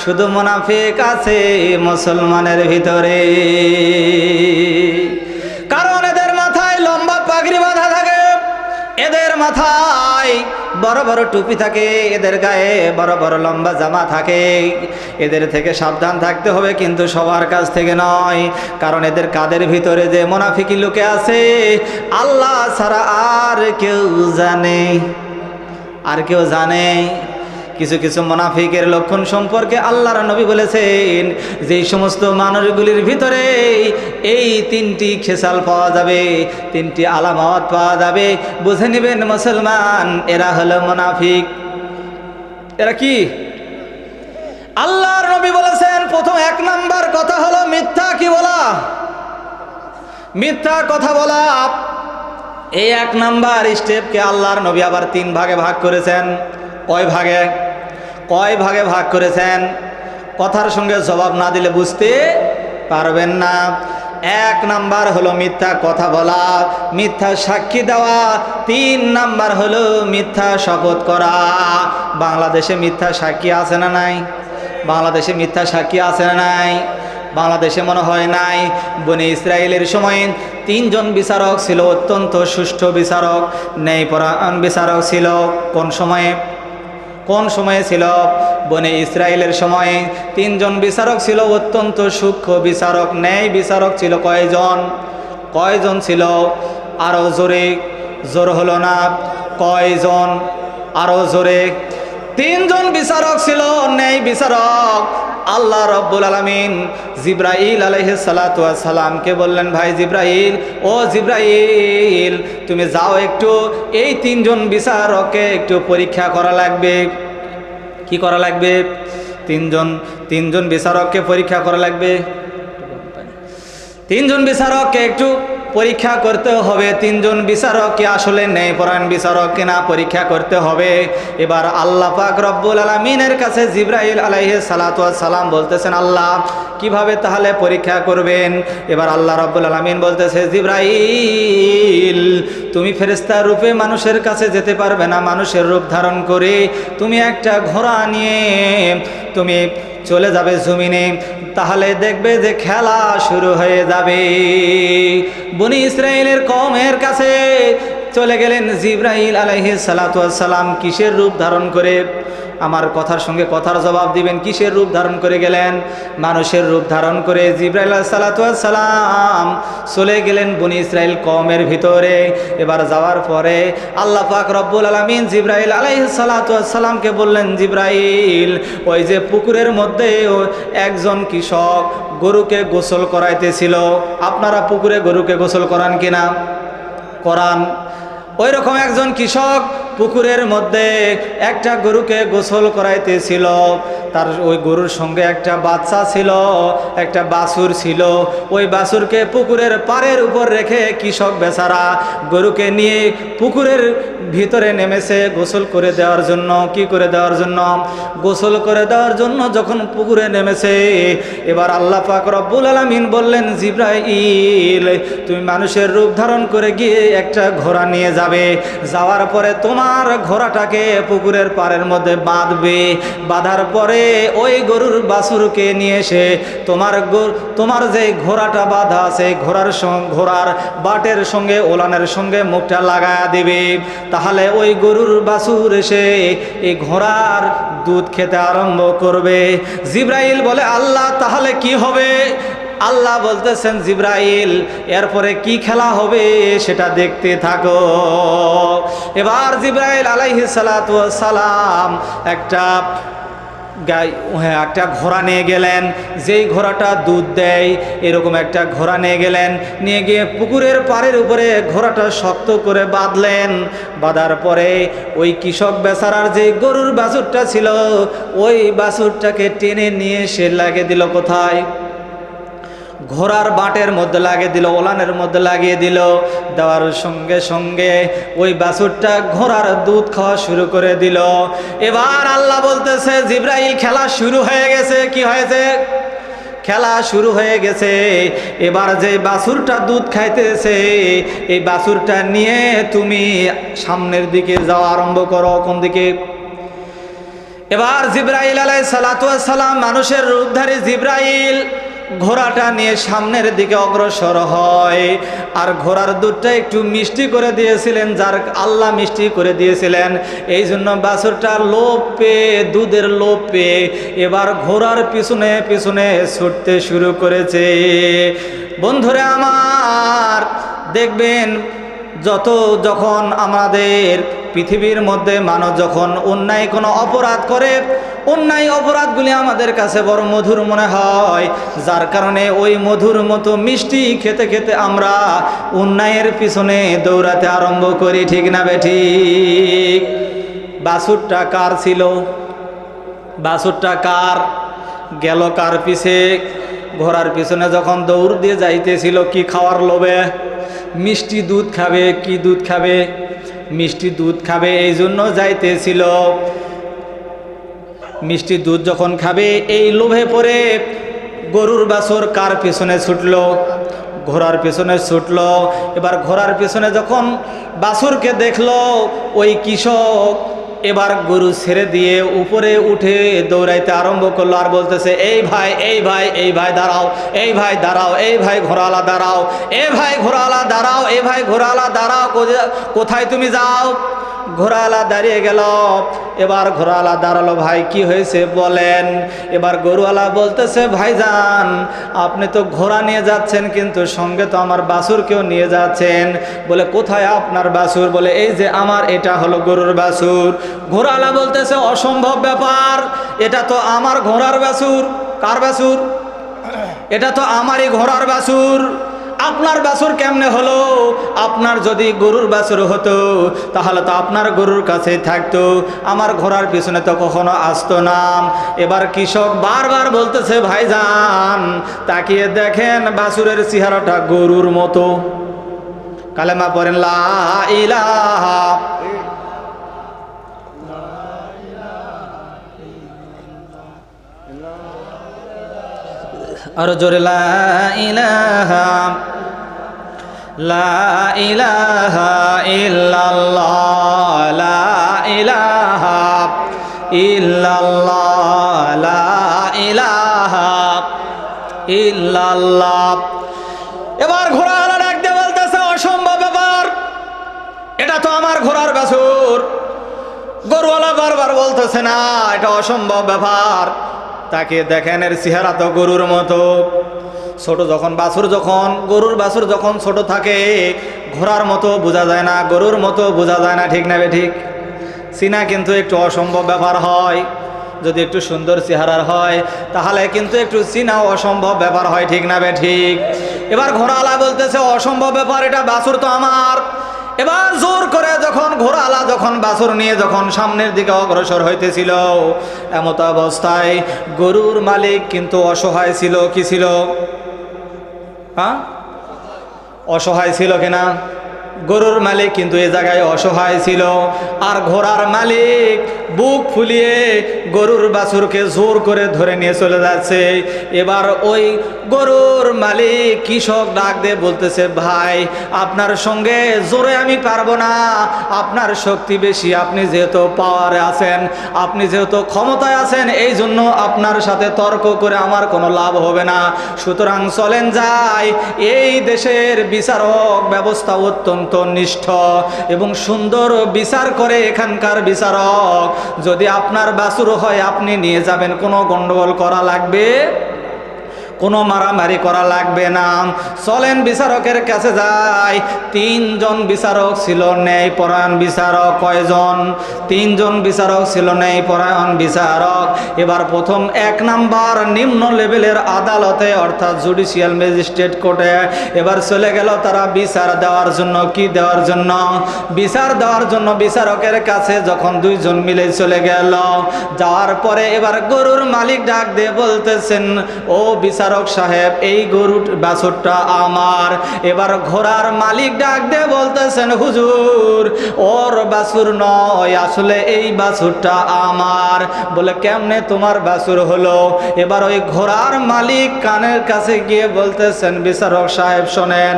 শুধু মুনাফিক আছে মুসলমানের ভিতরে। কারণ এদের মাথায় লম্বা পাগড়ি বাঁধা থাকে, এদের মাথায় বড় বড় টুপি থাকে, এদের গায়ে বড় বড় লম্বা জামা থাকে। এদের থেকে সাবধান থাকতে হবে, কিন্তু সবার কাছ থেকে নয়। কারণ এদের কাদের ভিতরে যে মুনাফিকি লুকে আছে আল্লাহ ছাড়া আর কেউ জানে। আর কেউ জানে? কিছু কিছু মুনাফিকের লক্ষণ সম্পর্কে আল্লাহর নবী বলেছেন যে সমস্ত মানুষগুলির ভিতরে এই তিনটি খেসাল পাওয়া যাবে, তিনটি আলামত পাওয়া যাবে, বুঝে নেবেন মুসলমান এরা হলো মুনাফিক। এরা কি? আল্লাহর নবী বলেছেন প্রথম 1 নাম্বার কথা হলো মিথ্যা কি বলা, মিথ্যা কথা বলা। এই 1 নাম্বার স্টেপকে আল্লাহর নবী আবার 3 ভাগে ভাগ করেছেন। কয় ভাগে? কয় ভাগে ভাগ করেছেন? কথার সঙ্গে জবাব না দিলে বুঝতে পারবেন না। 1 নাম্বার হলো মিথ্যা কথা বলা, মিথ্যা সাক্ষী দেওয়া। 3 নাম্বার হলো মিথ্যা শপথ করা। বাংলাদেশে মিথ্যা সাক্ষী আছে না নাই? বাংলাদেশে মিথ্যা সাক্ষী আছে না নাই? বাংলাদেশে মনে হয় নাই। বনি ইসরায়েলের সময় 3 জন বিচারক ছিল, অত্যন্ত সুষ্ঠু বিচারক, ন্যায়পরায়ণ বিচারক ছিল। কোন সময়ে? কোন সময়ে ছিল? বনি ইসরায়েলের সময়ে 3 জন বিচারক ছিল, অত্যন্ত সূক্ষ্ম বিচারক, ন্যায় বিচারক ছিল। কয়জন? কয়জন ছিল? আরো জোরে, জোর হলো না। কয়জন? আরো জোরে। 3 জন বিচারক ছিল, ন্যায় বিচারক। আল্লাহ রব্বুল আলামিন জিব্রাইল আলাইহিস সালাতু ওয়াস সালামকে বললেন, ভাই জিব্রাইল, ও জিব্রাইল, তুমি যাও একটু এই 3 জন বিচারককে একটু পরীক্ষা করা লাগবে। কি করা লাগবে? 3 জন বিচারককে পরীক্ষা করা লাগবে। 3 জন বিচারককে একটু পরীক্ষা করতে হবে। 3 জন বিচারক কি আসলে ন্যায়পরায়ণ বিচারক কিনা পরীক্ষা করতে হবে। এবার আল্লাহ পাক রব্বুল আলামিনের কাছে জিব্রাইল আলাইহিস সালাতু ওয়াস সালাম বলতেছেন, আল্লাহ কিভাবে তাহলে পরীক্ষা করবেন? এবার আল্লাহ রব্বুল আলামিন বলতেছে, জিব্রাইল তুমি ফেরেশতার রূপে মানুষের কাছে যেতে পারবে না, মানুষের রূপ ধারণ করে তুমি একটা ঘোড়া নিয়ে তুমি চলে যাবে জমিনে, তাহলে দেখবে যে খেলা শুরু হয়ে যাবে। বনি ইসরায়েলের কওমের কাছে চলে গেলেন জিব্রাইল আলাইহিস সালাতু ওয়াস সালাম। কিসের রূপ ধারণ করে? আমার কথার সঙ্গে কথার জবাব দিবেন। কিসের রূপ ধারণ করে গেলেন? মানুষের রূপ ধারণ করে জিব্রাইল আলাইহিস সালাতু ওয়াস সালাম চলে গেলেন বনি ইসরাইল কওমের ভিতরে। এবার যাওয়ার পরে আল্লাহ পাক রব্বুল আলামিন জিব্রাইল আলাইহিস সালাতু ওয়াস সালামকে বললেন, জিব্রাইল ওই যে পুকুরের মধ্যে একজন কৃষক গরুকে গোসল করাইতেছিল, আপনারা পুকুরে গরুকে গোসল করান কিনা? করান। ওই রকম একজন কৃষক পুকুরের মধ্যে একটা গরুকে গোসল করাইতেছিল। তার ওই গরুর সঙ্গে একটা বাচ্চা ছিল, একটা বাছুর ছিল। ওই বাছুরকে পুকুরের পাড়ের উপর রেখে কৃষক বেচারা গরুকে নিয়ে পুকুরের ভিতরে নেমেছে গোসল করে দেওয়ার জন্য। কি করে দেওয়ার জন্য? গোসল করে দেওয়ার জন্য যখন পুকুরে নেমেছে, এবার আল্লাহ পাক রব্বুল আলামিন বললেন, জিব্রাইল তুমি মানুষের রূপ ধারণ করে গিয়ে একটা ঘোড়া নিয়ে যাবে। যাওয়ার পরে তোমার ঘোড়াটাকে পুকুরের পাড়ের মধ্যে বাঁধবে। বাঁধার পরে ওই গরুর বাছুরকে নিয়ে এসে তোমার যে ঘোড়াটা বাঁধা আছে ঘোড়ার বাটের সঙ্গে ওলানের সঙ্গে মুখটা লাগায়া দিবে। তাহলে ওই গরুর বাছুর এসে এই ঘোড়ার দুধ খেতে আরম্ভ করবে। জিব্রাইল বলে, আল্লাহ তাহলে কি হবে? আল্লাহ বলতেছেন, জিব্রাইল এরপরে কি খেলা হবে সেটা দেখতে থাকো। এবার জিব্রাইল আলাইহিস সালাতু ওয়াস সালাম একটা হ্যাঁ একটা ঘোড়া নিয়ে গেলেন, যেই ঘোড়াটা দুধ দেয় এরকম একটা ঘোড়া নিয়ে গেলেন, নিয়ে গিয়ে পুকুরের পাড়ের উপরে ঘোড়াটা শক্ত করে বাঁধলেন। বাঁধার পরে ওই কৃষক বেচারার যে গরুর বাছুরটা ছিল ওই বাছুরটাকে টেনে নিয়ে সে লাগিয়ে দিল কোথায়? ঘোড়ার বাটের মধ্যে লাগিয়ে দিল, ওলানের মধ্যে লাগিয়ে দিল। দেওয়ার সঙ্গে সঙ্গে ওই বাছুরটা ঘোড়ার দুধ খাওয়া শুরু করে দিল। এবার আল্লাহ বলতেছে জিবরাইল খেলা শুরু হয়ে গেছে। কি হয়েছে? খেলা শুরু হয়ে গেছে। এবার যে বাছুরটা দুধ খাইতেছে এই বাছুরটা নিয়ে তুমি সামনের দিকে যাওয়া আরম্ভ করো। কোন দিকে? এবার জিবরাইল আলাইহিস সালাতু ওয়াস সালাম, মানুষের রূপধারী জিবরাইল ঘোড়াটা নিয়ে সামনের দিকে অগ্রসর হয়। আর ঘোড়ার দুধটা একটু মিষ্টি করে দিয়েছিলেন, যার আল্লাহ মিষ্টি করে দিয়েছিলেন, এই জন্য বাছুরটা লোভ পেয়ে, দুধের লোভ পেয়ে এবার ঘোড়ার পিছনে পিছনে ছুটতে শুরু করেছে। বন্ধুরা আমার, দেখবেন যখন আমাদের পৃথিবীর মধ্যে মানুষ যখন অন্যায় কোনো অপরাধ করে, অন্যায় অপরাধগুলি আমাদের কাছে বড় মধুর মনে হয়, যার কারণে ওই মধুর মতো মিষ্টি খেতে খেতে আমরা অন্যায়ের পিছনে দৌড়াতে আরম্ভ করি। ঠিক না বেঠিক? বাছুরটা কার ছিল? বাছুরটা কার? গেল কার পিছে? ঘোড়ার পিছনে যখন দৌড় দিয়ে যাইতেছিল কি খাওয়ার লোভে? মিষ্টি দুধ খাবে। কি দুধ খাবে? মিষ্টি দুধ খাবে, এই জন্য যাইতেছিল। মিষ্টি দুধ যখন খাবে এই লোভে পড়ে গরুর বাছুর কার পিছনে ছুটলো? ঘোড়ার পিছনে ছুটলো। এবার ঘোড়ার পিছনে যখন বাছুরকে দেখলো ওই কৃষক এবার গরু ছেড়ে দিয়ে উপরে উঠে দৌড়াইতে আরম্ভ করলো। আর বলতেছে এই ভাই, এই ভাই, এই ভাই দাঁড়াও, এই ভাই দাঁড়াও, এই ভাই ঘোড়াওয়ালা দাঁড়াও, এ ভাই ঘোড়াওয়ালা দাঁড়াও, এ ভাই ঘোড়াওয়ালা দাঁড়াও, কোথায় তুমি যাও? ঘোড়াওয়ালা দাঁড়িয়ে গেল। এবার ঘোড়াওয়ালা দাঁড়ালো, ভাই কি হয়েছে বলেন। এবার গরুওয়ালা বলতেছে ভাইজান আপনি তো ঘোড়া নিয়ে যাচ্ছেন কিন্তু সঙ্গে তো আমার বাছুরকেও নিয়ে যাচ্ছেন। বলে কোথায় আপনার বাছুর? বলে এই যে আমার, এটা হলো গরুর বাছুর। ঘোড়াওয়ালা বলতেছে অসম্ভব ব্যাপার, এটা তো আমার ঘোড়ার বাছুর। কার বাছুর? এটা তো আমারই ঘোড়ার বাছুর। আপনার বাছুর কেমনে হলো? আপনার যদি গরুর বাছুর হতো তাহলে তো আপনার গরুর কাছেই থাকতো, আমার ঘোড়ার পিছনে তো কখনো আসতো না। এবার কৃষক বারবার বলতেছে ভাইজান তাকিয়ে দেখেন বাছুরের চেহারাটা গরুর মতো। কালেমা পড়েন লা ইলাহা। আর জোরে লা ইলাহা, লা ইলাহা ইল্লাল্লাহ, লা ইলাহা ইল্লাল্লাহ, লা ইলাহা ইল্লাল্লাহ। এবার ঘোড়াওয়ালা ডাক দিয়ে বলতেছে অসম্ভব ব্যাপার, এটা তো আমার ঘোড়ার বাছুর। গরুওয়ালা বারবার বলতেছে না এটা অসম্ভব ব্যাপার। তাকে দেখেন এর চেহারা তো গরুর মতো। ছোট যখন বাছুর, যখন গরুর বাছুর যখন ছোট থাকে ঘোড়ার মতো বোঝা যায় না, গরুর মতো বোঝা যায় না। ঠিক না ঠিক? চিনা কিন্তু একটু অসম্ভব ব্যাপার হয়। যদি একটু সুন্দর চেহারার হয় তাহলে কিন্তু একটু চিনা অসম্ভব ব্যাপার হয়। ঠিক না ঠিক? এবার ঘোড়াওয়ালা বলতেছে অসম্ভব ব্যাপার, এটা বাছুর তো আমার। এবার জোর করে যখন ঘোড়াওয়ালা যখন বাছুর নিয়ে যখন সামনের দিকে অগ্রসর হইতেছিল, এমত অবস্থায় গরুর মালিক কিন্তু অসহায় ছিল। কি ছিল? হ্যাঁ, অসহায় ছিল কিনা? গরুর মালিক কিন্তু এ জায়গায় অসহায় ছিল। আর ঘোড়ার মালিক বুক ফুলিয়ে গরুর বাছুরকে জোর করে ধরে নিয়ে চলে যাচ্ছে। এবার ওই গরুর মালিক কৃষক ডাক দিয়ে বলতেছে ভাই আপনার সঙ্গে জোরে আমি পারবো না, আপনার শক্তি বেশি, আপনি যেহেতু পাওয়ারে আছেন, আপনি যেহেতু ক্ষমতায় আছেন, এই জন্য আপনার সাথে তর্ক করে আমার কোনো লাভ হবে না। সুতরাং চলেন যাই, এই দেশের বিচারক ব্যবস্থা অত্যন্ত নিষ্ঠ এবং সুন্দর বিচার করে এখানকার বিচারক। যদি আপনার বাছুর হয় আপনি নিয়ে যাবেন, কোনো গন্ডগোল করা লাগবে। কোনো মারামারি করা লাগবে না, চলেন বিচারকের কাছে যাই। 3 জন বিচারক ছিল ন্যায়পরায়ণ বিচারক। কয়জন? 3 জন বিচারক ছিল ন্যায়পরায়ণ বিচারক। এবার প্রথম 1 নাম্বার নিম্ন লেভেলের আদালতে অর্থাৎ জুডিশিয়াল ম্যাজিস্ট্রেট কোর্টে এবার চলে গেল তারা বিচার দেওয়ার জন্য। কি দেওয়ার জন্য? বিচার দেওয়ার জন্য বিচারকের কাছে যখন 2 জন মিলে চলে গেল, যাওয়ার পরে এবার গরুর মালিক ডাক দিয়ে বলতেছেন, ও বিচারক সাহেব, এই গরুর বাছুরটা আমার। এবার ঘোড়ার মালিক ডাক দিয়ে বলতেছেন, হুজুর ওর বাছুর নয়, আসলে এই বাছুরটা আমার। বলে কেমনে তোমার বাছুর হলো? এবার ওই ঘোড়ার মালিক কানের কাছে গিয়ে বলতেছেন, বিচারক সাহেব শোনেন,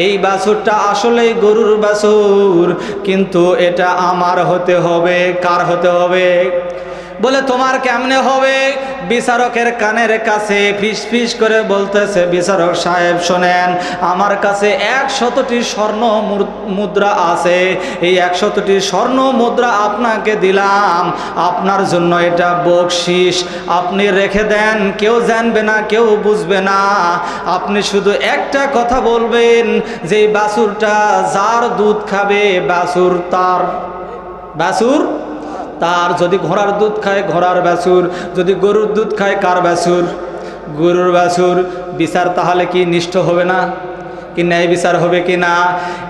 এই বাছুরটা আসলেই গরুর বাছুর, কিন্তু এটা আমার হতে হবে। কার হতে হবে? বলে তোমার কেমনে হবে? বিচারকের কানের কাছে ফিস ফিস করে বলতেছে, বিচারক সাহেব শোনেন, আমার কাছে 100টি স্বর্ণ মুদ্রা আছে, এই 100টি স্বর্ণ মুদ্রা আপনাকে দিলাম, আপনার জন্য এটা বকশিস, আপনি রেখে দেন, কেউ জানবে না, কেউ বুঝবে না। আপনি শুধু একটা কথা বলবেন যে এই বাছুরটা যার দুধ খাবে বাছুর তার, বাছুর তার। যদি ঘোড়ার দুধ খায় ঘোড়ার বাছুর, যদি গরুর দুধ খায় কার বাছুর? গরুর বাছুর। বিচার তাহলে কি নিষ্ঠ হবে না? কি ন্যায় বিচার হবে কি না?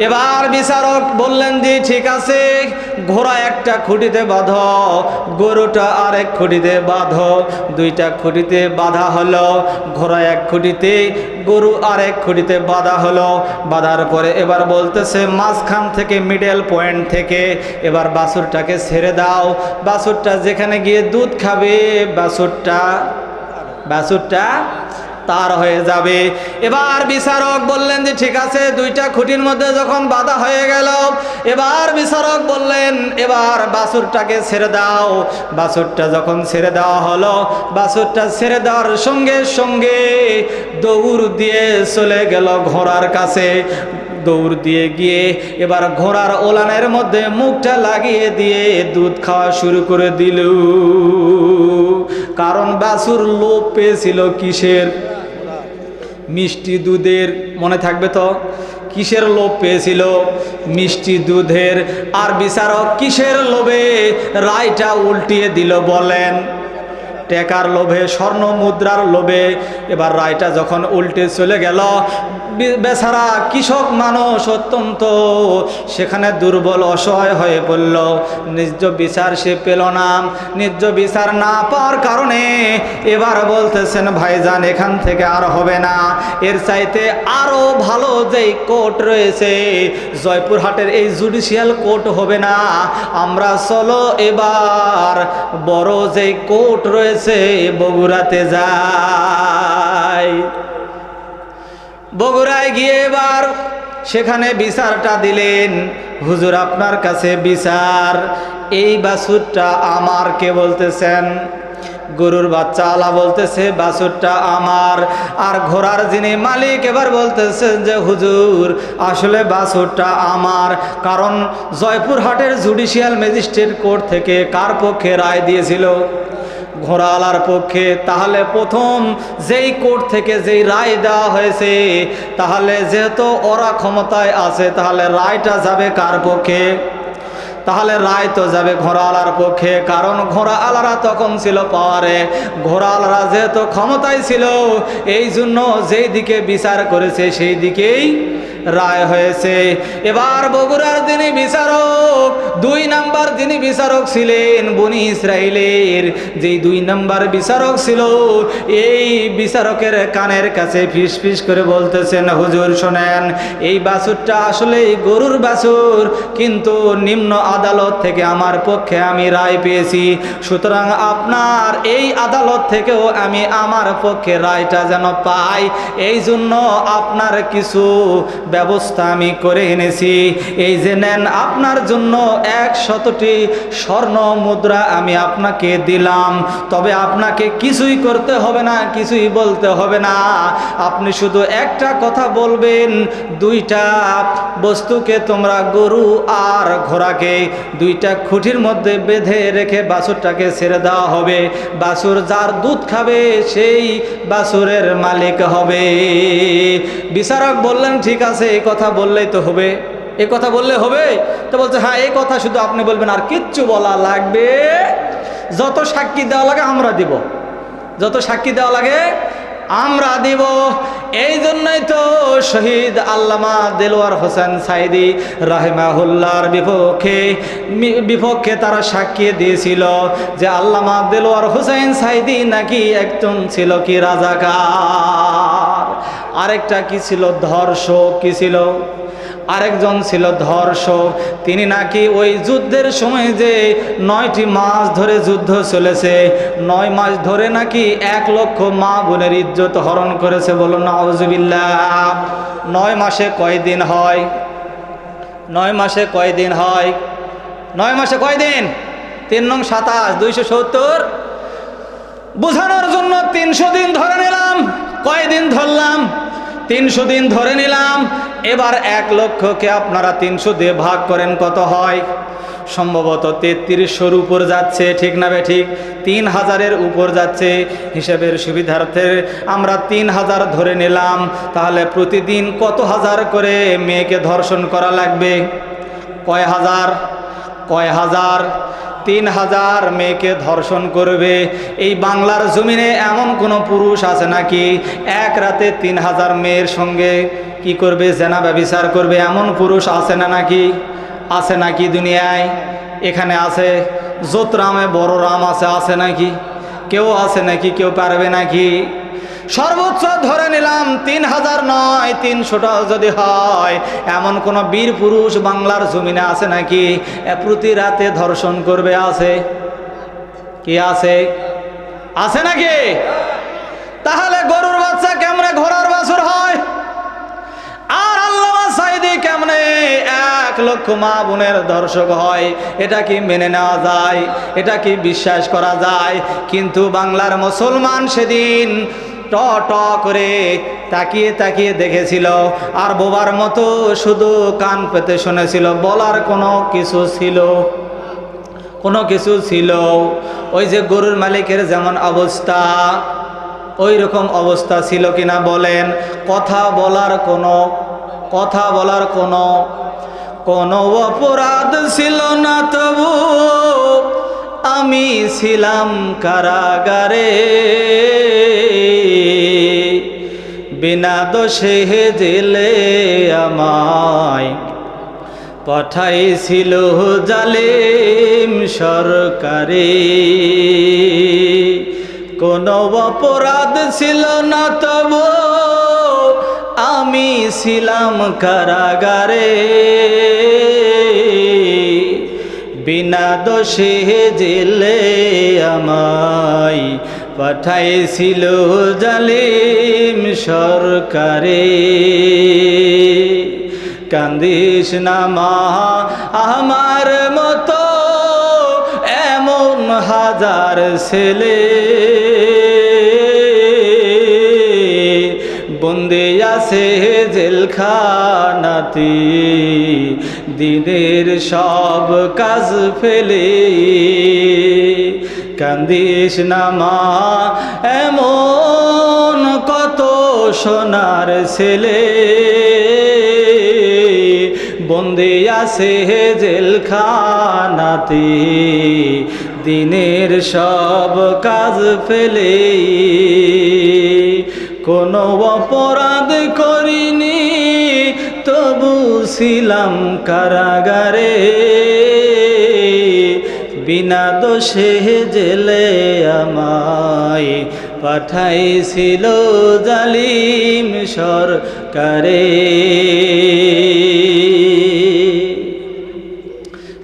এবার বিচারক বললেন যে ঠিক আছে, ঘোড়া একটা খুঁটিতে বাঁধো, গরুটা আরেক খুঁটিতে বাঁধো। 2টা খুঁটিতে বাঁধা হলো, ঘোড়া এক খুঁটিতে, গরু আরেক খুঁটিতে বাঁধা হলো। বাঁধার পরে এবার বলতেছে মাঝখান থেকে, মিডল পয়েন্ট থেকে এবার বাছুরটাকে ছেড়ে দাও। বাছুরটা যেখানে গিয়ে দুধ খাবে বাছুরটা তার হয়ে যাবে। এবার বিচারক বললেন যে ঠিক আছে, 2টা খুঁটির মধ্যে যখন বাধা হয়ে গেল, এবার বিচারক বললেন এবার বাছুরটাকে ছেড়ে দাও। বাছুরটা যখন ছেড়ে দেওয়া হলো, বাছুরটা ছেড়ে দেওয়ার সঙ্গে সঙ্গে দৌড় দিয়ে চলে গেল ঘোড়ার কাছে। দৌড় দিয়ে গিয়ে এবার ঘোড়ার ওলানের মধ্যে মুখটা লাগিয়ে দিয়ে দুধ খাওয়া শুরু করে দিল। কারণ বাছুর লোভ পেয়েছিল কিসের? মিষ্টি দুধের। মনে থাকবে তো, কিসের লোভ পেয়েছিল? মিষ্টি দুধের। আর বিচারক কিসের লোভে রায়টা উল্টিয়ে দিল বলেন? টাকার লোভে, স্বর্ণ মুদ্রার লোভে। এবার রায়টা যখন উল্টে চলে গেল, বেচারা কৃষক মানুষ অত্যন্ত সেখানে দুর্বল অসহায় হয়ে পড়ল। ন্যায্য বিচার সে পেল না। ন্যায্য বিচার না পাওয়ার কারণে এবার বলতেছেন, ভাইজান এখান থেকে আর হবে না, এর চাইতে আরো ভালো যেই কোর্ট রয়েছে, জয়পুরহাটের এই জুডিশিয়াল কোর্ট হবে না, আমরা চলো এবার বড় যেই কোর্ট রয়েছে বগুড়াতে যাই। বগুড়ায় গিয়ে এবার সেখানে বিচারটা দিলেন, হুজুর আপনার কাছে বিচার, এই বাছুরটা আমার। কে বলতেছেন? গরুর বাচ্চা আলা বলতেছে বাছুরটা আমার। আর ঘোড়ার যিনি মালিক এবার বলতেছেন যে হুজুর আসলে বাছুরটা আমার। কারণ জয়পুরহাটের জুডিশিয়াল ম্যাজিস্ট্রেট কোর্ট থেকে কার পক্ষে রায় দিয়েছিল? ঘোড়াওয়ালার পক্ষে। তাহলে প্রথম যেই কোর্ট থেকে যেই রায় দেওয়া হয়েছে, তাহলে যেহেতু ওরা ক্ষমতায় আছে, তাহলে রায়টা যাবে কার পক্ষে? তাহলে রায় তো যাবে ঘোড়াওয়ালার পক্ষে। কারণ ঘোড়াওয়ালারা তখন ছিল পাওয়ারে, ঘোড়াওয়ালারা যেহেতু ক্ষমতায় ছিল, এই জন্য যেই দিকে বিচার করেছে সেই দিকেই রায় হয়েছে। এবার বগুড়ার যিনি বিচারক, 2 নাম্বার যিনি বিচারক ছিলেন বনি ইসরাইলের, যেই 2 নাম্বার বিচারক ছিল, এই বিচারকের কানের কাছে ফিস ফিস করে বলতেছেন, হুজুর শোনেন, এই বাছুরটা আসলে গরুর বাছুর, কিন্তু নিম্ন আদালত থেকে আমার পক্ষে আমি রায় পেয়েছি, সুতরাং আপনার এই আদালত থেকেও আমি আমার পক্ষে রায়টা যেন পাই, এই জন্য আপনার কিছু ব্যবস্থা আমি করে এনেছি। এই যে নেন, আপনার জন্য 100টি স্বর্ণ মুদ্রা আমি আপনাকে দিলাম। তবে আপনাকে কিছুই করতে হবে না, কিছুই বলতে হবে না। আপনি শুধু একটা কথা বলবেন, 2টা বস্তুকে তোমরা, গরু আর ঘোড়াকে 2টা খুঁটির মধ্যে বেঁধে রেখে বাছুরটাকে ছেড়ে দেওয়া হবে। বাছুর যার দুধ খাবে সেই বাছুরের মালিক হবে। বিচারক বললেন, ঠিক আছে, এই কথা বললেই তো হবে, এই কথা বললে হবে? তো বলছে, হ্যাঁ, এই কথা শুধু আপনি বলবেন, আর কিচ্ছু বলা লাগবে? যত সাক্ষী দেওয়া লাগে আমরা দিব, যত সাক্ষী দেওয়া লাগে আমরা দিব। এই জন্যই তো শহীদ আল্লামা দেলোয়ার হোসেন সাইদি রাহিমাহুল্লাহর বিপক্ষে তারা সাক্ষী দিয়েছিল যে আল্লামা দেলোয়ার হোসেন সাইদি নাকি একজন ছিল কি রাজাকার, আরেকটা কি ছিল ধর্ষক, কি ছিল, আরেকজন ছিল ধর্ষক। তিনি নাকি ওই যুদ্ধের সময় যে 9টি মাস ধরে যুদ্ধ চলেছে, 9 মাস ধরে নাকি 1 লক্ষ মা বোনের ইজ্জত হরণ করেছে। বলুন নাউজুবিল্লাহ। 9 মাসে কয়দিন হয়? 9 মাসে কয়দিন হয়? 9 মাসে কয়দিন? 3 নং 27, 270। বোঝানোর জন্য 300 দিন ধরে নিলাম। কয়দিন ধরলাম? 300 দিন ধরে নিলাম। এবার 1 লক্ষকে আপনারা 300 দিয়ে ভাগ করেন, কত হয়? সম্ভবত 3300-র উপর যাচ্ছে, ঠিক না বে ঠিক? 3000-এর উপর যাচ্ছে। হিসাবের সুবিধার্থে আমরা 3000 ধরে নিলাম। তাহলে প্রতিদিন কত হাজার করে মেয়েকে ধর্ষণ করা লাগবে? কয় হাজার? কয় হাজার? 3000 মেয়েকে ধর্ষণ করবে। এই বাংলার জমিনে এমন কোনো পুরুষ আছে নাকি এক রাতে 3000 মেয়ের সঙ্গে কি করবে? জেনা ব্যভিচার করবে। এমন পুরুষ আছে না নাকি? আছে নাকি দুনিয়ায়? এখানে আছে, যোতরামে বড় রাম আছে, আছে নাকি? কেউ আছে নাকি? কেউ পারবে নাকি? সর্বোচ্চ ধরে নিলাম 3000 নয়, 300টাও যদি হয়, এমন কোন বীর পুরুষ বাংলার জমিনে আছে নাকি প্রতি রাতে ধর্ষণ করবে? আছে কি? আছে? আছে নাকি? তাহলে গরুর বাচ্চা কেমনে ঘোড়ার বাছুর হয়? আর আল্লামা সাইদি কেমনে 1 লক্ষ মা বোনের ধর্ষক হয়? এটা কি মেনে নেওয়া যায়? এটা কি বিশ্বাস করা যায়? কিন্তু বাংলার মুসলমান সেদিন ট ট করে তাকিয়ে তাকিয়ে দেখেছিল, আর বোবার মতো শুধু কান পেতে শুনেছিল। বলার কোনো কিছু ছিল? কোনো কিছু ছিল? ওই যে গরুর মালিকের যেমন অবস্থা, ওই রকম অবস্থা ছিল কিনা বলেন? কথা বলার কোনো অপরাধ ছিল না, তবু আমি ছিলাম কারাগারে। বিনা দোষে জেলে আমায় পাঠাইছিল জালিম সরকারে। কোনো অপরাধ ছিল না, তবু আমি ছিলাম কারাগারে। বিনা দোষে জেলে আমায় পাঠাইছিল জালিম সরকারে। কান্দিস না মা আমার মতো, এমন হাজার ছেলে বন্দী আছে জেলখানাতে, দিনের সব কাজ ফেলে। কান্দিস না মা, এমন কত সোনার ছেলে বন্দী আছে জেলখানাতে, দিনের সব কাজ ফেলে। কোনো অপরাধ করিনি, তবু ছিলাম কারাগারে। বিনা দোষে জেলে আমায় পাঠাইছিল জালিম সরকারে।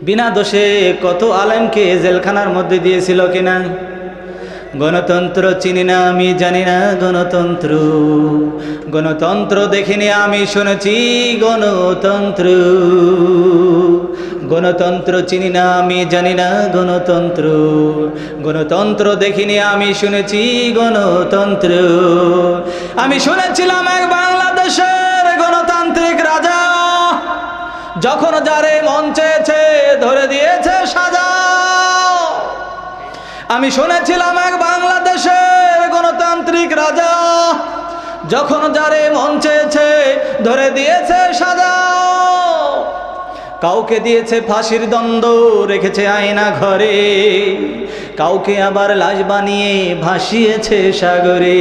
বিনা দোষে কত আলেমকে জেলখানার মধ্যে দিয়েছিল কিনা? গণতন্ত্র চিনি না আমি জানি না গণতন্ত্র, গণতন্ত্র দেখিনি আমি শুনেছি গণতন্ত্র, গণতন্ত্র চিনি না আমি জানি না গণতন্ত্র, গণতন্ত্র দেখিনি আমি শুনেছি গণতন্ত্র। আমি শুনেছিলাম এক বাংলাদেশের গণতান্ত্রিক রাজা যখন যারে মন চেয়েছে ধরে দিয়েছে সাজা। আমি শুনেছিলাম এক বাংলাদেশের গণতান্ত্রিক রাজা যখন যারে মন চেয়েছে ধরে দিয়েছে সাজা। কাউকে দিয়েছে ফাঁসির দণ্ড রেখেছে আয়না ঘরে, কাউকে আবার লাশ বানিয়ে ভাসিয়েছে সাগরে।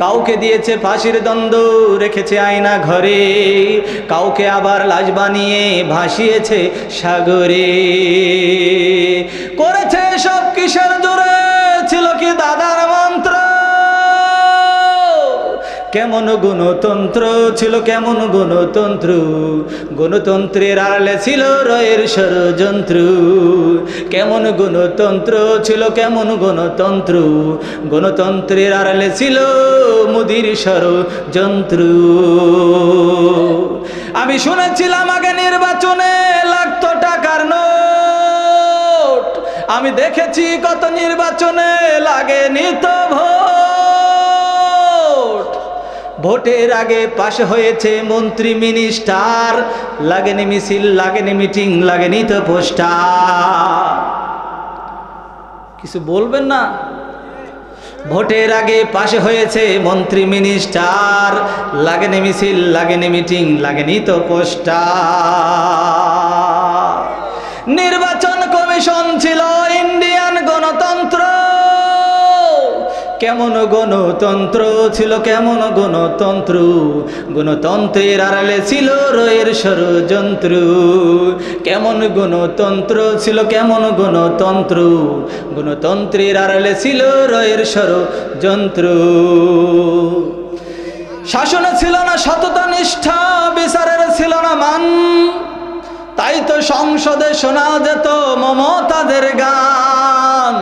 কাউকে দিয়েছে ফাঁসির দণ্ড রেখেছে আয়না ঘরে, কাউকে আবার লাশ বানিয়ে ভাসিয়েছে সাগরে। করেছে সব কিসের জোরে, ছিল কি দাদার মন্ত্র? কেমন গণতন্ত্র ছিল, কেমন গণতন্ত্র, গণতন্ত্রের আড়ালে ছিল রয়ের ষড়যন্ত্র। কেমন গণতন্ত্র ছিল, কেমন গণতন্ত্র, গণতন্ত্রের আড়ালে ছিল মোদির ষড়যন্ত্র। আমি শুনেছিলাম আগে নির্বাচনে লাগতো টাকার নোট, আমি দেখেছি কত নির্বাচনে লাগেনি তো ভোট। ভোটের আগে পাশ হয়েছে মন্ত্রী মিনিস্টার, লাগেনি মিছিল, লাগেনি মিটিং, লাগেনি তো পোস্টার। কিছু বলবেন না? ভোটের আগে পাশে হয়েছে মন্ত্রী মিনিস্টার, লাগেনি মিছিল, লাগেনি মিটিং, লাগেনি তো পোস্টার। নির্বাচন কমিশন ছিল ইন্ডিয়ান গণতন্ত্র, কেমন গণতন্ত্র ছিল, কেমন গণতন্ত্র, গণতন্ত্রের আড়ালে ছিল রয়ের ষড়যন্ত্র। কেমন গণতন্ত্র ছিল, কেমন গণতন্ত্র, গণতন্ত্রের আড়ালে ছিল রয়ের ষড়যন্ত্র। শাসনে ছিল না সততা নিষ্ঠা, বিচারের ছিল না মান, তাই তো সংসদে শোনা যেত মমতাদের গান।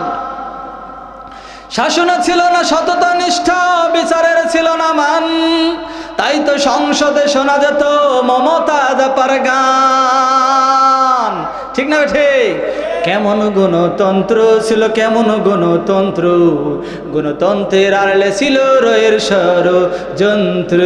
শাসনে ছিল না সততা নিষ্ঠা, বিচারের ছিল না মান, তাই তো সংসদে শোনা যেত মমতা জাপার গান। ঠিক না ঠিক? কেমন গণতন্ত্র ছিল, কেমন গণতন্ত্র, গণতন্ত্রের আড়ালে ছিল রয়ের ষড়যন্ত্র।